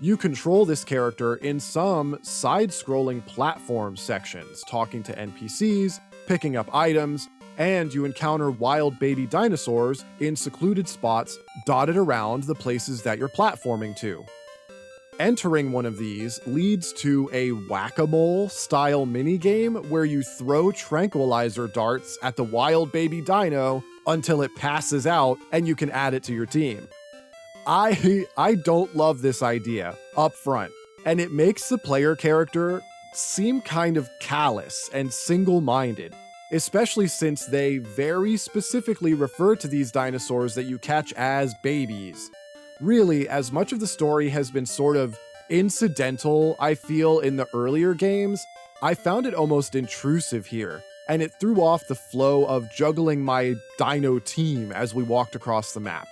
You control this character in some side-scrolling platform sections, talking to NPCs, picking up items, and you encounter wild baby dinosaurs in secluded spots dotted around the places that you're platforming to. Entering one of these leads to a whack-a-mole style minigame where you throw tranquilizer darts at the wild baby dino until it passes out and you can add it to your team. I don't love this idea up front, and it makes the player character seem kind of callous and single-minded, especially since they very specifically refer to these dinosaurs that you catch as babies. Really, as much of the story has been sort of incidental, I feel, in the earlier games, I found it almost intrusive here, and it threw off the flow of juggling my dino team as we walked across the map.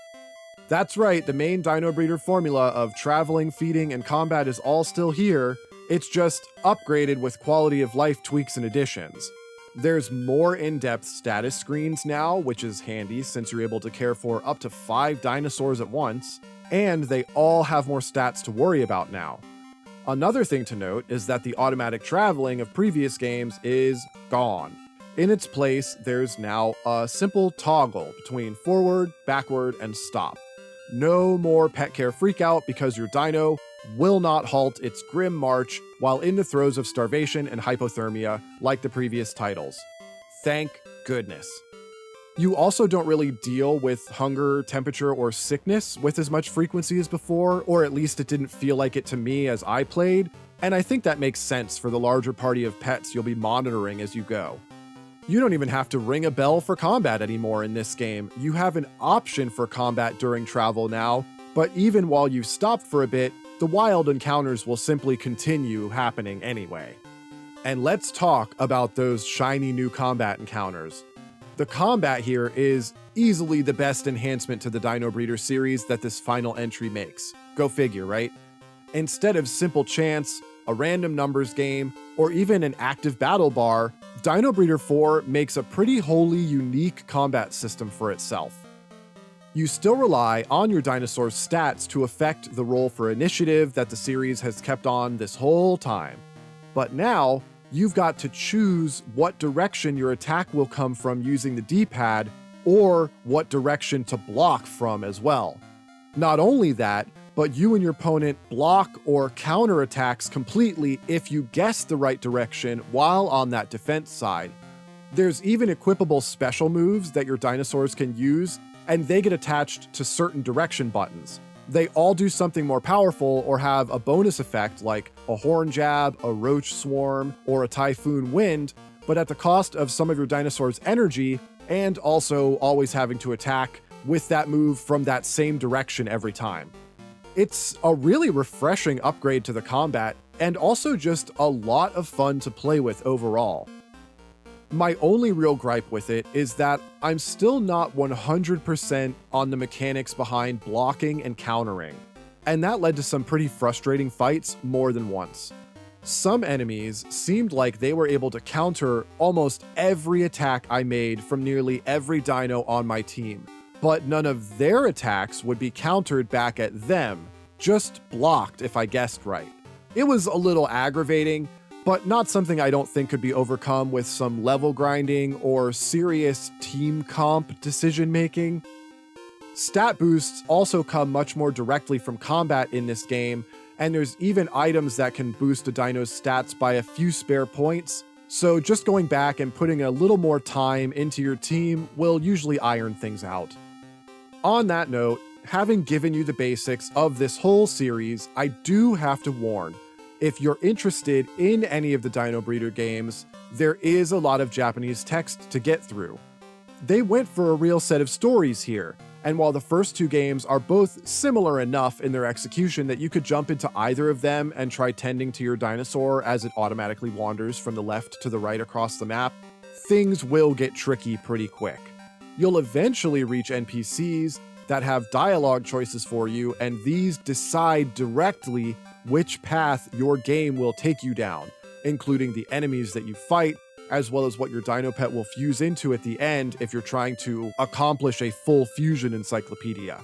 That's right, the main Dino Breeder formula of traveling, feeding, and combat is all still here, it's just upgraded with quality of life tweaks and additions. There's more in-depth status screens now, which is handy since you're able to care for up to 5 dinosaurs at once, and they all have more stats to worry about now. Another thing to note is that the automatic traveling of previous games is gone. In its place, there's now a simple toggle between forward, backward, and stop. No more pet care freakout because your dino will not halt its grim march while in the throes of starvation and hypothermia like the previous titles. Thank goodness. You also don't really deal with hunger, temperature, or sickness with as much frequency as before, or at least it didn't feel like it to me as I played, and I think that makes sense for the larger party of pets you'll be monitoring as you go. You don't even have to ring a bell for combat anymore in this game. You have an option for combat during travel now, but even while you've stopped for a bit, the wild encounters will simply continue happening anyway. And let's talk about those shiny new combat encounters. The combat here is easily the best enhancement to the Dino Breeder series that this final entry makes. Go figure, right? Instead of simple chance, a random numbers game, or even an active battle bar, Dino Breeder 4 makes a pretty wholly unique combat system for itself. You still rely on your dinosaur's stats to affect the roll for initiative that the series has kept on this whole time. But now, you've got to choose what direction your attack will come from using the D-pad, or what direction to block from as well. Not only that, but you and your opponent block or counter attacks completely if you guess the right direction while on that defense side. There's even equipable special moves that your dinosaurs can use, and they get attached to certain direction buttons. They all do something more powerful or have a bonus effect like a horn jab, a roach swarm, or a typhoon wind, but at the cost of some of your dinosaur's energy, and also always having to attack with that move from that same direction every time. It's a really refreshing upgrade to the combat, and also just a lot of fun to play with overall. My only real gripe with it is that I'm still not 100% on the mechanics behind blocking and countering, and that led to some pretty frustrating fights more than once. Some enemies seemed like they were able to counter almost every attack I made from nearly every dino on my team, but none of their attacks would be countered back at them, just blocked if I guessed right. It was a little aggravating, but not something I don't think could be overcome with some level grinding or serious team comp decision making. Stat boosts also come much more directly from combat in this game, and there's even items that can boost a dino's stats by a few spare points, so just going back and putting a little more time into your team will usually iron things out. On that note, having given you the basics of this whole series, I do have to warn, if you're interested in any of the Dino Breeder games, there is a lot of Japanese text to get through. They went for a real set of stories here, and while the first two games are both similar enough in their execution that you could jump into either of them and try tending to your dinosaur as it automatically wanders from the left to the right across the map, things will get tricky pretty quick. You'll eventually reach NPCs that have dialogue choices for you, and these decide directly which path your game will take you down, including the enemies that you fight, as well as what your dino pet will fuse into at the end if you're trying to accomplish a full fusion encyclopedia.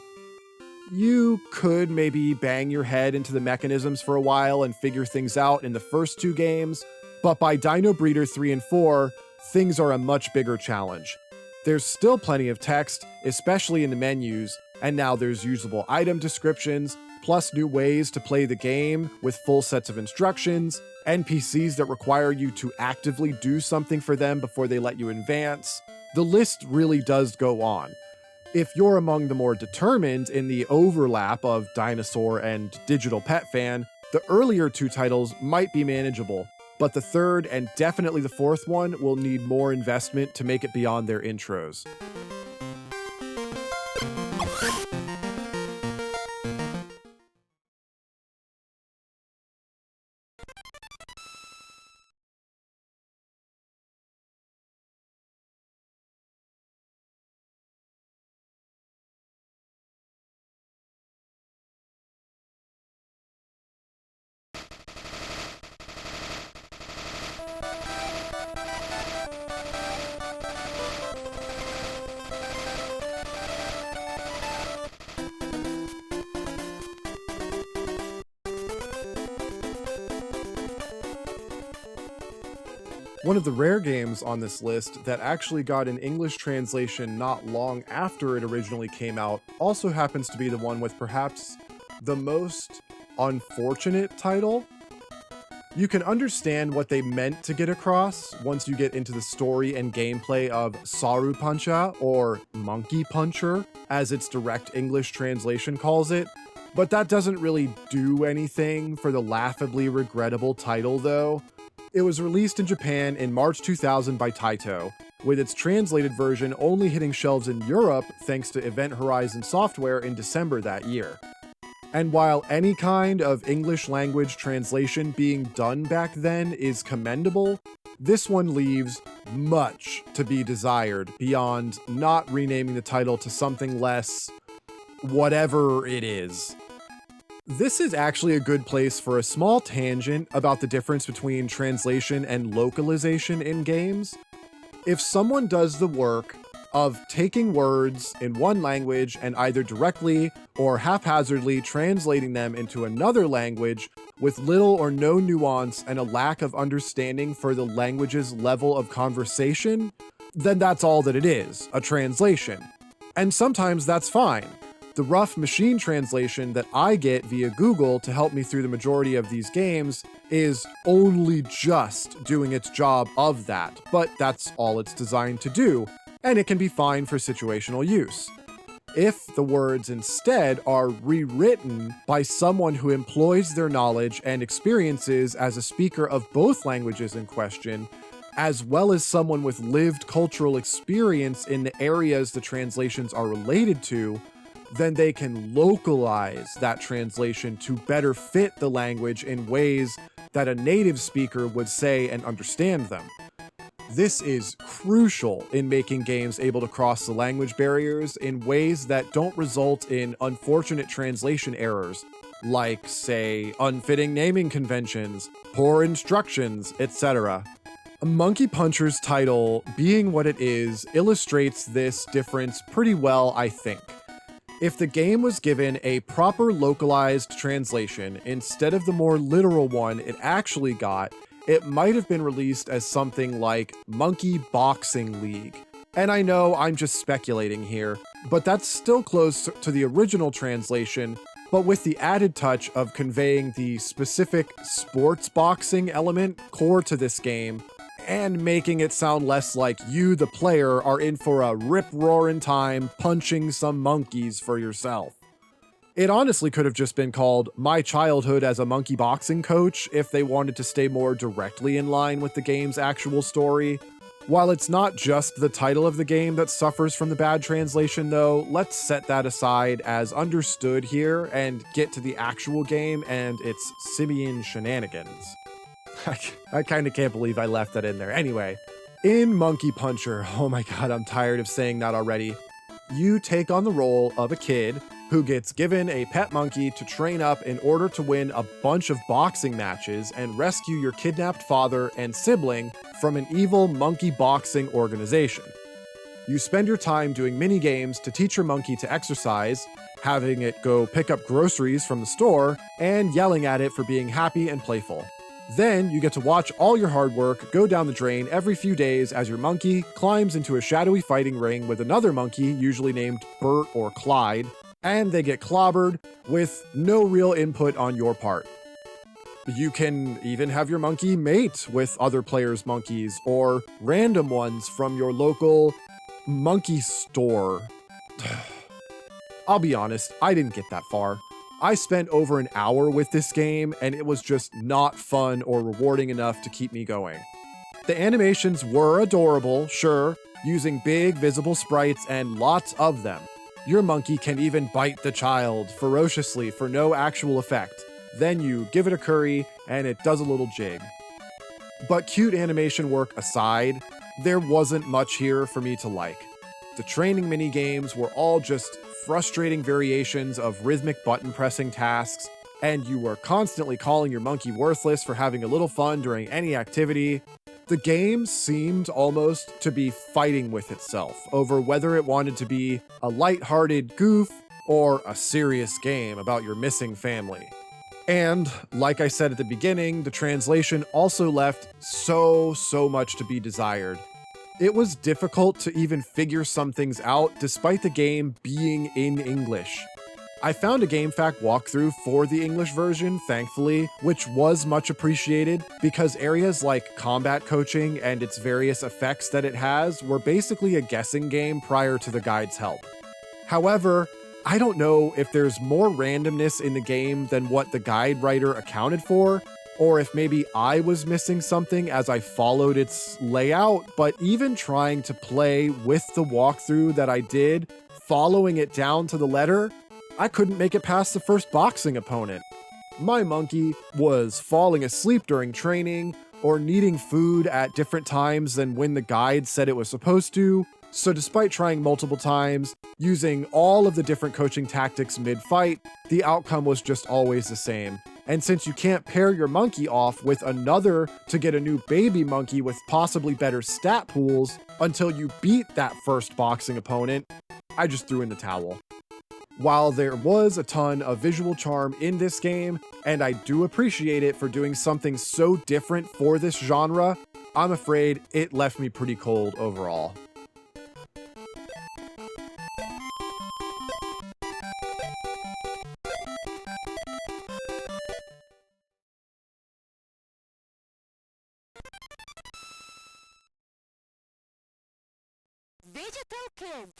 You could maybe bang your head into the mechanisms for a while and figure things out in the first two games, but by Dino Breeder 3 and 4, things are a much bigger challenge. There's still plenty of text, especially in the menus, and now there's usable item descriptions, plus new ways to play the game with full sets of instructions, NPCs that require you to actively do something for them before they let you advance. The list really does go on. If you're among the more determined in the overlap of dinosaur and digital pet fan, the earlier two titles might be manageable, but the third and definitely the fourth one will need more investment to make it beyond their intros. One of the rare games on this list that actually got an English translation not long after it originally came out also happens to be the one with perhaps the most unfortunate title. You can understand what they meant to get across once you get into the story and gameplay of Saru Pancha, or Monkey Puncher, as its direct English translation calls it, but that doesn't really do anything for the laughably regrettable title though. It was released in Japan in March 2000 by Taito, with its translated version only hitting shelves in Europe thanks to Event Horizon Software in December that year. And while any kind of English language translation being done back then is commendable, this one leaves much to be desired beyond not renaming the title to something less whatever it is. This is actually a good place for a small tangent about the difference between translation and localization in games. If someone does the work of taking words in one language and either directly or haphazardly translating them into another language with little or no nuance and a lack of understanding for the language's level of conversation, then that's all that it is, a translation. And sometimes that's fine. The rough machine translation that I get via Google to help me through the majority of these games is only just doing its job of that, but that's all it's designed to do, and it can be fine for situational use. If the words instead are rewritten by someone who employs their knowledge and experiences as a speaker of both languages in question, as well as someone with lived cultural experience in the areas the translations are related to, then they can localize that translation to better fit the language in ways that a native speaker would say and understand them. This is crucial in making games able to cross the language barriers in ways that don't result in unfortunate translation errors, like, say, unfitting naming conventions, poor instructions, etc. Monkey Puncher's title, being what it is, illustrates this difference pretty well, I think. If the game was given a proper localized translation instead of the more literal one it actually got, it might have been released as something like Monkey Boxing League. And I know I'm just speculating here, but that's still close to the original translation, but with the added touch of conveying the specific sports boxing element core to this game, and making it sound less like you, the player, are in for a rip-roaring time punching some monkeys for yourself. It honestly could have just been called My Childhood as a Monkey Boxing Coach if they wanted to stay more directly in line with the game's actual story. While it's not just the title of the game that suffers from the bad translation though, let's set that aside as understood here and get to the actual game and its simian shenanigans. I kinda can't believe I left that in there. Anyway, in Monkey Puncher, oh my god, I'm tired of saying that already, you take on the role of a kid who gets given a pet monkey to train up in order to win a bunch of boxing matches and rescue your kidnapped father and sibling from an evil monkey boxing organization. You spend your time doing mini games to teach your monkey to exercise, having it go pick up groceries from the store, and yelling at it for being happy and playful. Then you get to watch all your hard work go down the drain every few days as your monkey climbs into a shadowy fighting ring with another monkey, usually named Bert or Clyde, and they get clobbered with no real input on your part. You can even have your monkey mate with other players' monkeys or random ones from your local monkey store. I'll be honest, I didn't get that far. I spent over an hour with this game and it was just not fun or rewarding enough to keep me going. The animations were adorable, sure, using big visible sprites and lots of them. Your monkey can even bite the child ferociously for no actual effect. Then you give it a curry and it does a little jig. But cute animation work aside, there wasn't much here for me to like. The training mini games were all just frustrating variations of rhythmic button pressing tasks, and you were constantly calling your monkey worthless for having a little fun during any activity. The game seemed almost to be fighting with itself over whether it wanted to be a lighthearted goof or a serious game about your missing family. And, like I said at the beginning, the translation also left so much to be desired. It was difficult to even figure some things out despite the game being in English. I found a GameFAQ walkthrough for the English version, thankfully, which was much appreciated because areas like combat coaching and its various effects that it has were basically a guessing game prior to the guide's help. However, I don't know if there's more randomness in the game than what the guide writer accounted for, or if maybe I was missing something as I followed its layout, but even trying to play with the walkthrough that I did, following it down to the letter, I couldn't make it past the first boxing opponent. My monkey was falling asleep during training, or needing food at different times than when the guide said it was supposed to, so despite trying multiple times, using all of the different coaching tactics mid-fight, the outcome was just always the same. And since you can't pair your monkey off with another to get a new baby monkey with possibly better stat pools until you beat that first boxing opponent, I just threw in the towel. While there was a ton of visual charm in this game, and I do appreciate it for doing something so different for this genre, I'm afraid it left me pretty cold overall. Digital Kid.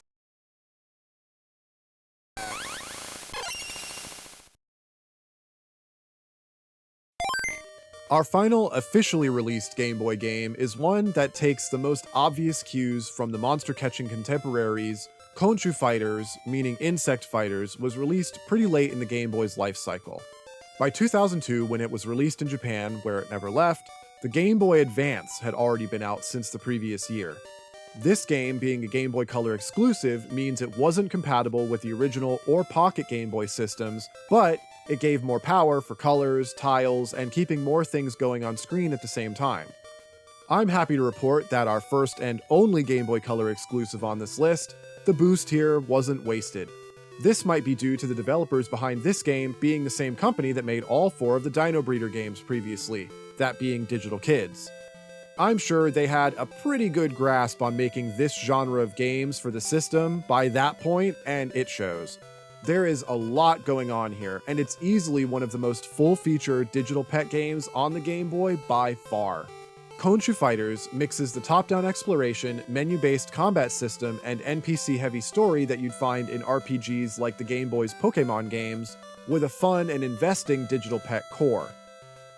Our final officially released Game Boy game is one that takes the most obvious cues from the monster-catching contemporaries. Konchuu Fighters, meaning insect fighters, was released pretty late in the Game Boy's life cycle. By 2002, when it was released in Japan, where it never left, the Game Boy Advance had already been out since the previous year. This game, being a Game Boy Color exclusive, means it wasn't compatible with the original or Pocket Game Boy systems, but it gave more power for colors, tiles, and keeping more things going on screen at the same time. I'm happy to report that our first and only Game Boy Color exclusive on this list, the boost here wasn't wasted. This might be due to the developers behind this game being the same company that made all 4 of the Dino Breeder games previously, that being Digital Kids. I'm sure they had a pretty good grasp on making this genre of games for the system by that point, and it shows. There is a lot going on here, and it's easily one of the most full-featured digital pet games on the Game Boy by far. Konchuu Fighters mixes the top-down exploration, menu-based combat system, and NPC-heavy story that you'd find in RPGs like the Game Boy's Pokemon games, with a fun and investing digital pet core.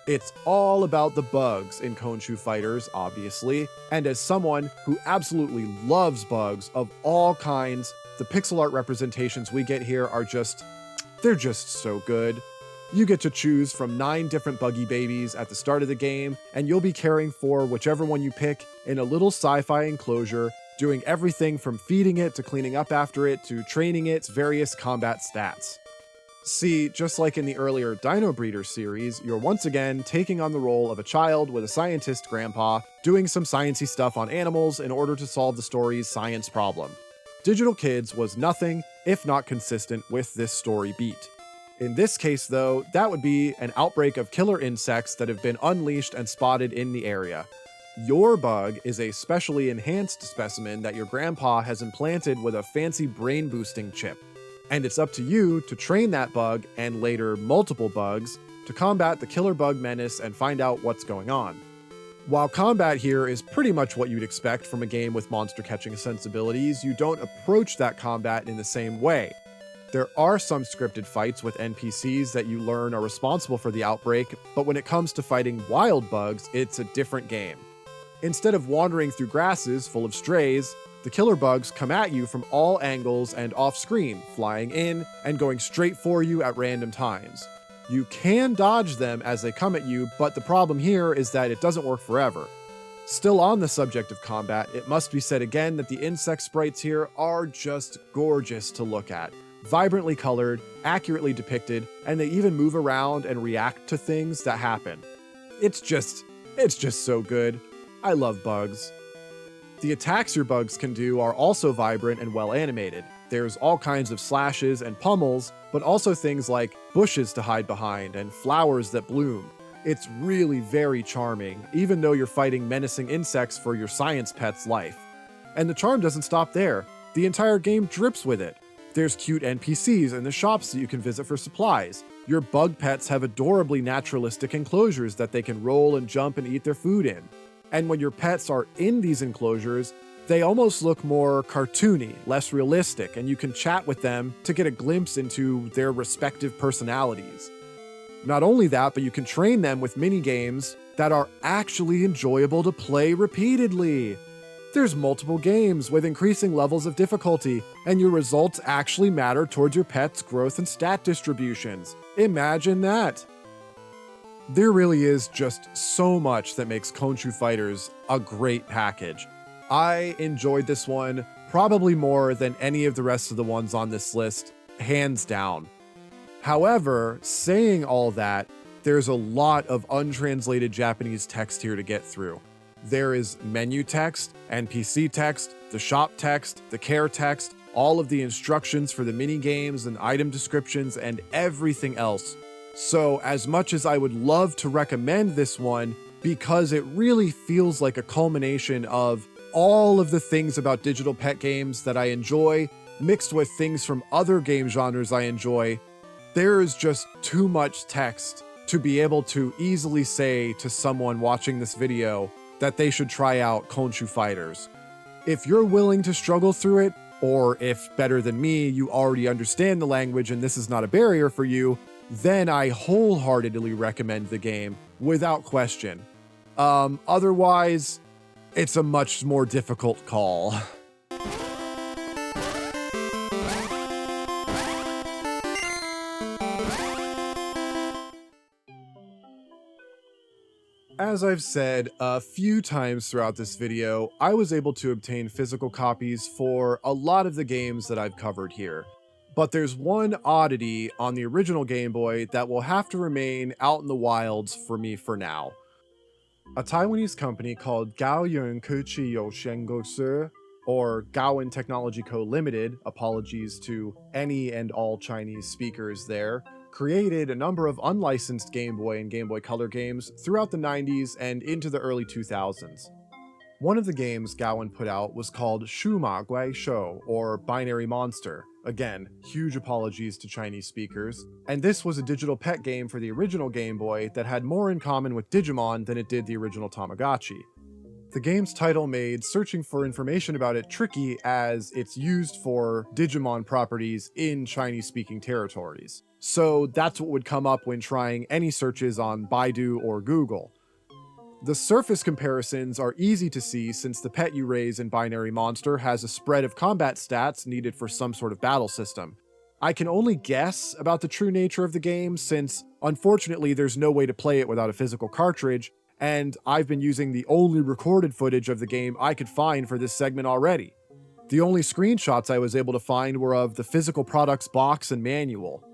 It's all about the bugs in Konchuu Fighters, obviously, and as someone who absolutely loves bugs of all kinds, the pixel art representations we get here are they're just so good. You get to choose from 9 different buggy babies at the start of the game, and you'll be caring for whichever one you pick in a little sci-fi enclosure, doing everything from feeding it to cleaning up after it to training its various combat stats. See, just like in the earlier Dino Breeder series, you're once again taking on the role of a child with a scientist grandpa, doing some sciencey stuff on animals in order to solve the story's science problem. Digital Kids was nothing if not consistent with this story beat. In this case, though, that would be an outbreak of killer insects that have been unleashed and spotted in the area. Your bug is a specially enhanced specimen that your grandpa has implanted with a fancy brain-boosting chip. And it's up to you to train that bug, and later multiple bugs, to combat the killer bug menace and find out what's going on. While combat here is pretty much what you'd expect from a game with monster-catching sensibilities, you don't approach that combat in the same way. There are some scripted fights with NPCs that you learn are responsible for the outbreak, but when it comes to fighting wild bugs, it's a different game. Instead of wandering through grasses full of strays, the killer bugs come at you from all angles and off-screen, flying in and going straight for you at random times. You can dodge them as they come at you, but the problem here is that it doesn't work forever. Still on the subject of combat, it must be said again that the insect sprites here are just gorgeous to look at. Vibrantly colored, accurately depicted, and they even move around and react to things that happen. It's just so good. I love bugs. The attacks your bugs can do are also vibrant and well animated. There's all kinds of slashes and pummels, but also things like bushes to hide behind and flowers that bloom. It's really very charming, even though you're fighting menacing insects for your science pet's life. And the charm doesn't stop there. The entire game drips with it. There's cute NPCs in the shops that you can visit for supplies. Your bug pets have adorably naturalistic enclosures that they can roll and jump and eat their food in. And when your pets are in these enclosures, they almost look more cartoony, less realistic, and you can chat with them to get a glimpse into their respective personalities. Not only that, but you can train them with mini-games that are actually enjoyable to play repeatedly. There's multiple games with increasing levels of difficulty, and your results actually matter towards your pet's growth and stat distributions. Imagine that! There really is just so much that makes Konchuu Fighters a great package. I enjoyed this one probably more than any of the rest of the ones on this list, hands down. However, saying all that, there's a lot of untranslated Japanese text here to get through. There is menu text, NPC text, the shop text, the care text, all of the instructions for the mini-games and item descriptions, and everything else. So as much as I would love to recommend this one, because it really feels like a culmination of all of the things about digital pet games that I enjoy, mixed with things from other game genres I enjoy, there is just too much text to be able to easily say to someone watching this video that they should try out Konchuu Fighters. If you're willing to struggle through it, or if better than me, you already understand the language and this is not a barrier for you, then I wholeheartedly recommend the game without question. Otherwise, it's a much more difficult call. As I've said a few times throughout this video, I was able to obtain physical copies for a lot of the games that I've covered here. But there's one oddity on the original Game Boy that will have to remain out in the wilds for me for now. A Taiwanese company called Gaoyun Kuchi Yoshengosur or Gaoan Technology Co. Limited, apologies to any and all Chinese speakers there, created a number of unlicensed Game Boy and Game Boy Color games throughout the 90s and into the early 2000s. One of the games Gaoan put out was called Shuma Guaishou, or Binary Monster. Again, huge apologies to Chinese speakers. And this was a digital pet game for the original Game Boy that had more in common with Digimon than it did the original Tamagotchi. The game's title made searching for information about it tricky, as it's used for Digimon properties in Chinese-speaking territories. So that's what would come up when trying any searches on Baidu or Google. The surface comparisons are easy to see since the pet you raise in Binary Monster has a spread of combat stats needed for some sort of battle system. I can only guess about the true nature of the game since, unfortunately, there's no way to play it without a physical cartridge, and I've been using the only recorded footage of the game I could find for this segment already. The only screenshots I was able to find were of the physical product's box and manual.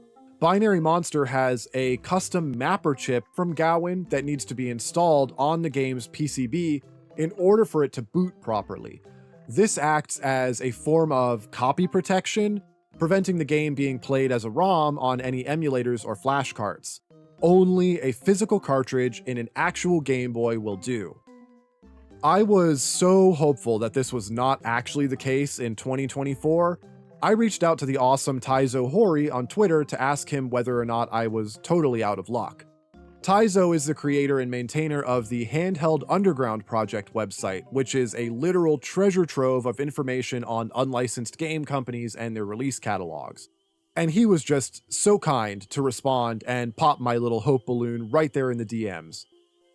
Binary Monster has a custom mapper chip from Gaoan that needs to be installed on the game's PCB in order for it to boot properly. This acts as a form of copy protection, preventing the game being played as a ROM on any emulators or flash cards. Only a physical cartridge in an actual Game Boy will do. I was so hopeful that this was not actually the case in 2024. I reached out to the awesome Taizo Hori on Twitter to ask him whether or not I was totally out of luck. Taizo is the creator and maintainer of the Handheld Underground Project website, which is a literal treasure trove of information on unlicensed game companies and their release catalogs. And he was just so kind to respond and pop my little hope balloon right there in the DMs.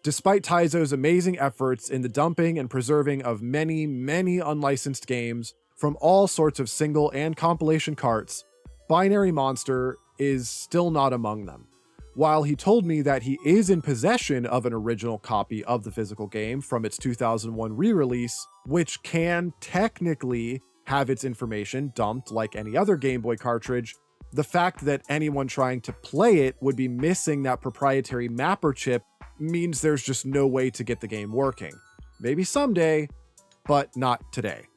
Despite Taizo's amazing efforts in the dumping and preserving of many, many unlicensed games from all sorts of single and compilation carts, Binary Monster is still not among them. While he told me that he is in possession of an original copy of the physical game from its 2001 re-release, which can technically have its information dumped like any other Game Boy cartridge, the fact that anyone trying to play it would be missing that proprietary mapper chip means there's just no way to get the game working. Maybe someday, but not today.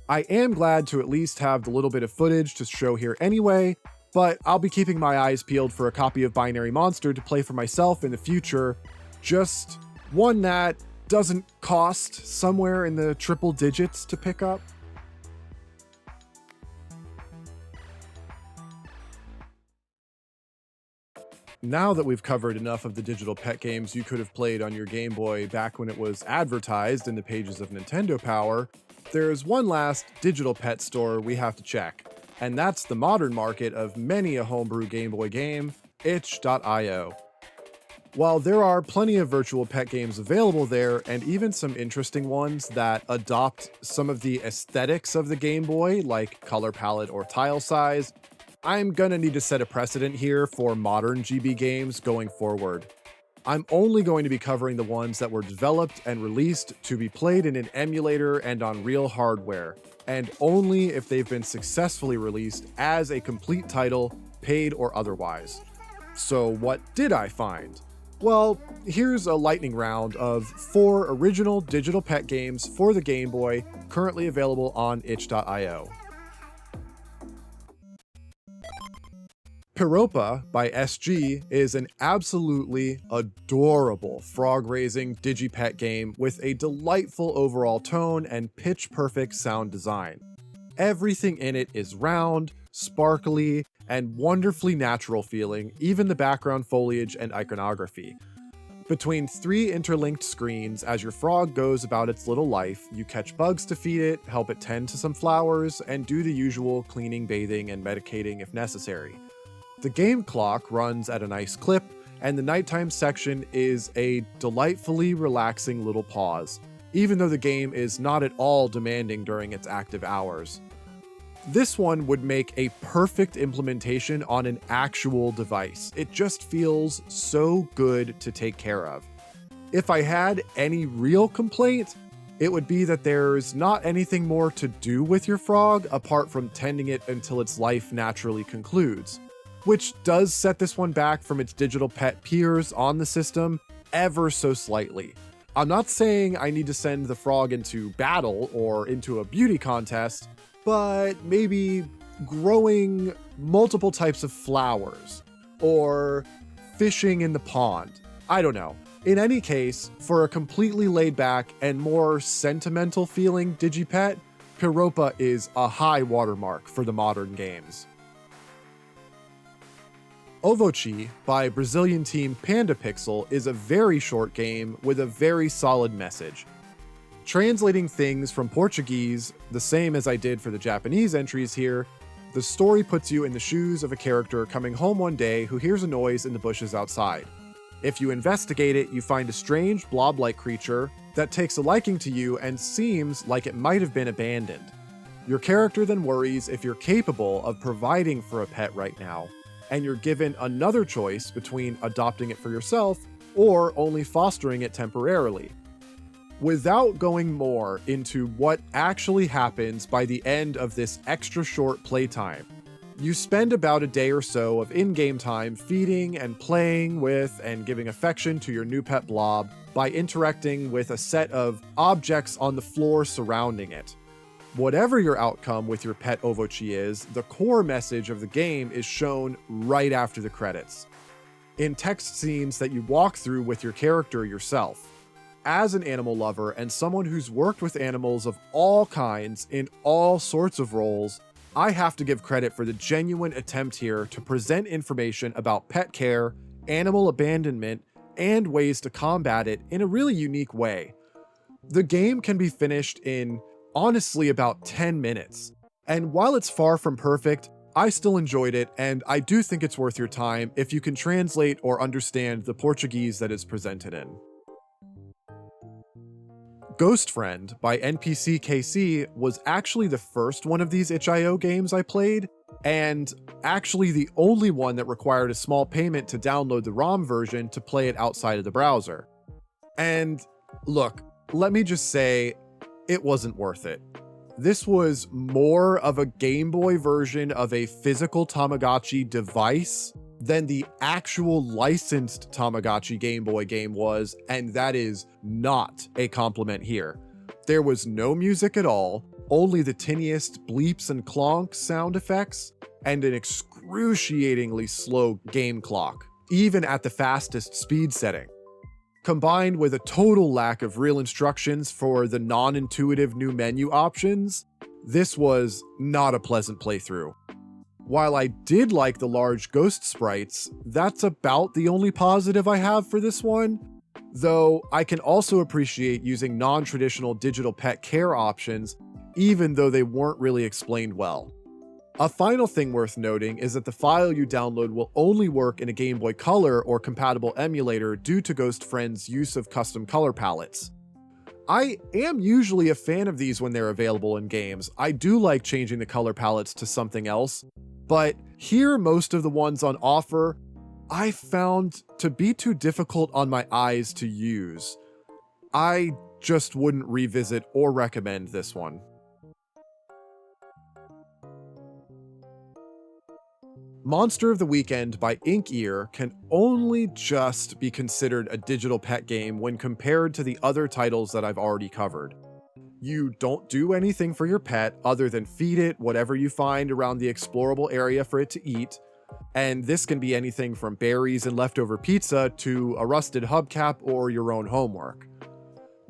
I am glad to at least have the little bit of footage to show here anyway, but I'll be keeping my eyes peeled for a copy of Binary Monster to play for myself in the future. Just one that doesn't cost somewhere in the triple digits to pick up. Now that we've covered enough of the digital pet games you could have played on your Game Boy back when it was advertised in the pages of Nintendo Power, there's one last digital pet store we have to check, and that's the modern market of many a homebrew Game Boy game, itch.io. While there are plenty of virtual pet games available there, and even some interesting ones that adopt some of the aesthetics of the Game Boy, like color palette or tile size, I'm gonna need to set a precedent here for modern GB games going forward. I'm only going to be covering the ones that were developed and released to be played in an emulator and on real hardware, and only if they've been successfully released as a complete title, paid or otherwise. So what did I find? Well, here's a lightning round of 4 original digital pet games for the Game Boy currently available on itch.io. Piropa by SG is an absolutely adorable frog-raising digipet game with a delightful overall tone and pitch-perfect sound design. Everything in it is round, sparkly, and wonderfully natural feeling, even the background foliage and iconography. Between 3 interlinked screens, as your frog goes about its little life, you catch bugs to feed it, help it tend to some flowers, and do the usual cleaning, bathing, and medicating if necessary. The game clock runs at a nice clip, and the nighttime section is a delightfully relaxing little pause, even though the game is not at all demanding during its active hours. This one would make a perfect implementation on an actual device. It just feels so good to take care of. If I had any real complaint, it would be that there's not anything more to do with your frog apart from tending it until its life naturally concludes, which does set this one back from its digital pet peers on the system ever so slightly. I'm not saying I need to send the frog into battle or into a beauty contest, but maybe growing multiple types of flowers or fishing in the pond. I don't know. In any case, for a completely laid back and more sentimental feeling Digipet, Piropa is a high watermark for the modern games. Ovochi by Brazilian team Panda Pixel is a very short game with a very solid message. Translating things from Portuguese, the same as I did for the Japanese entries here, the story puts you in the shoes of a character coming home one day who hears a noise in the bushes outside. If you investigate it, you find a strange blob-like creature that takes a liking to you and seems like it might have been abandoned. Your character then worries if you're capable of providing for a pet right now, and you're given another choice between adopting it for yourself or only fostering it temporarily. Without going more into what actually happens by the end of this extra short playtime, you spend about a day or so of in-game time feeding and playing with and giving affection to your new pet blob by interacting with a set of objects on the floor surrounding it. Whatever your outcome with your pet Ovochi is, the core message of the game is shown right after the credits, in text scenes that you walk through with your character yourself. As an animal lover and someone who's worked with animals of all kinds in all sorts of roles, I have to give credit for the genuine attempt here to present information about pet care, animal abandonment, and ways to combat it in a really unique way. The game can be finished in, honestly, about 10 minutes. And while it's far from perfect, I still enjoyed it, and I do think it's worth your time if you can translate or understand the Portuguese that it's presented in. ghostfriend by NPC KC was actually the first one of these itch.io games I played, and actually the only one that required a small payment to download the ROM version to play it outside of the browser. And look, let me just say, it wasn't worth it. This was more of a Game Boy version of a physical Tamagotchi device than the actual licensed Tamagotchi Game Boy game was, and that is not a compliment here. There was no music at all, only the tiniest bleeps and clonks sound effects, and an excruciatingly slow game clock, even at the fastest speed setting. Combined with a total lack of real instructions for the non-intuitive new menu options, this was not a pleasant playthrough. While I did like the large ghost sprites, that's about the only positive I have for this one, though I can also appreciate using non-traditional digital pet care options, even though they weren't really explained well. A final thing worth noting is that the file you download will only work in a Game Boy Color or compatible emulator due to ghostfriend's use of custom color palettes. I am usually a fan of these when they're available in games. I do like changing the color palettes to something else, but here most of the ones on offer I found to be too difficult on my eyes to use. I just wouldn't revisit or recommend this one. Monster of the Weekend by Ink Ear can only just be considered a digital pet game when compared to the other titles that I've already covered. You don't do anything for your pet other than feed it whatever you find around the explorable area for it to eat, and this can be anything from berries and leftover pizza to a rusted hubcap or your own homework.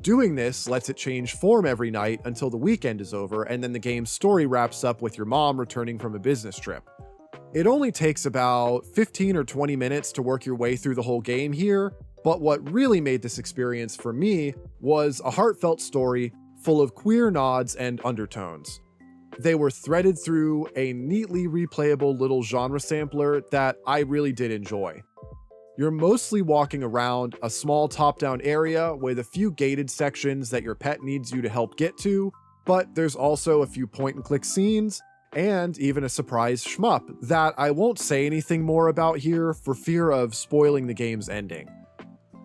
Doing this lets it change form every night until the weekend is over, and then the game's story wraps up with your mom returning from a business trip. It only takes about 15 or 20 minutes to work your way through the whole game here, but what really made this experience for me was a heartfelt story full of queer nods and undertones. They were threaded through a neatly replayable little genre sampler that I really did enjoy. You're mostly walking around a small top-down area with a few gated sections that your pet needs you to help get to, but there's also a few point-and-click scenes, and even a surprise shmup that I won't say anything more about here for fear of spoiling the game's ending.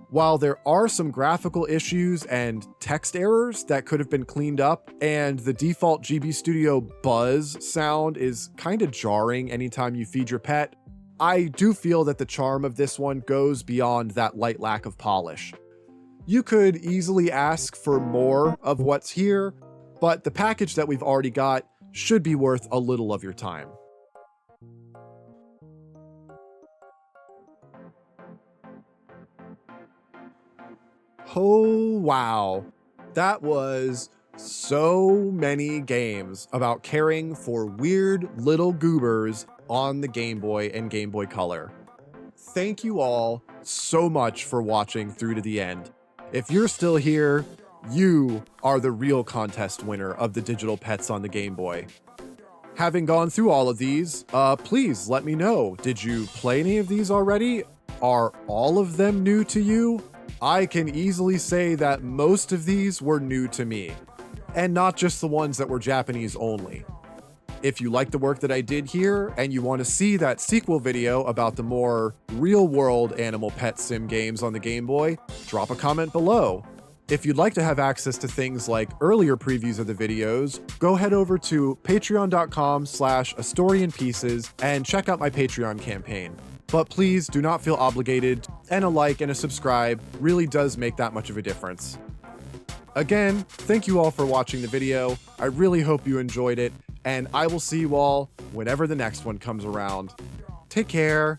While there are some graphical issues and text errors that could have been cleaned up, and the default GB Studio buzz sound is kinda jarring anytime you feed your pet, I do feel that the charm of this one goes beyond that light lack of polish. You could easily ask for more of what's here, but the package that we've already got should be worth a little of your time. Oh, wow. That was so many games about caring for weird little goobers on the Game Boy and Game Boy Color. Thank you all so much for watching through to the end. If you're still here, you are the real contest winner of the digital pets on the Game Boy. Having gone through all of these, please let me know. Did you play any of these already? Are all of them new to you? I can easily say that most of these were new to me, and not just the ones that were Japanese only. If you like the work that I did here and you want to see that sequel video about the more real-world animal pet sim games on the Game Boy, drop a comment below. If you'd like to have access to things like earlier previews of the videos, go head over to patreon.com/astorionpieces and check out my Patreon campaign. But please do not feel obligated, and a like and a subscribe really does make that much of a difference. Again, thank you all for watching the video. I really hope you enjoyed it, and I will see you all whenever the next one comes around. Take care.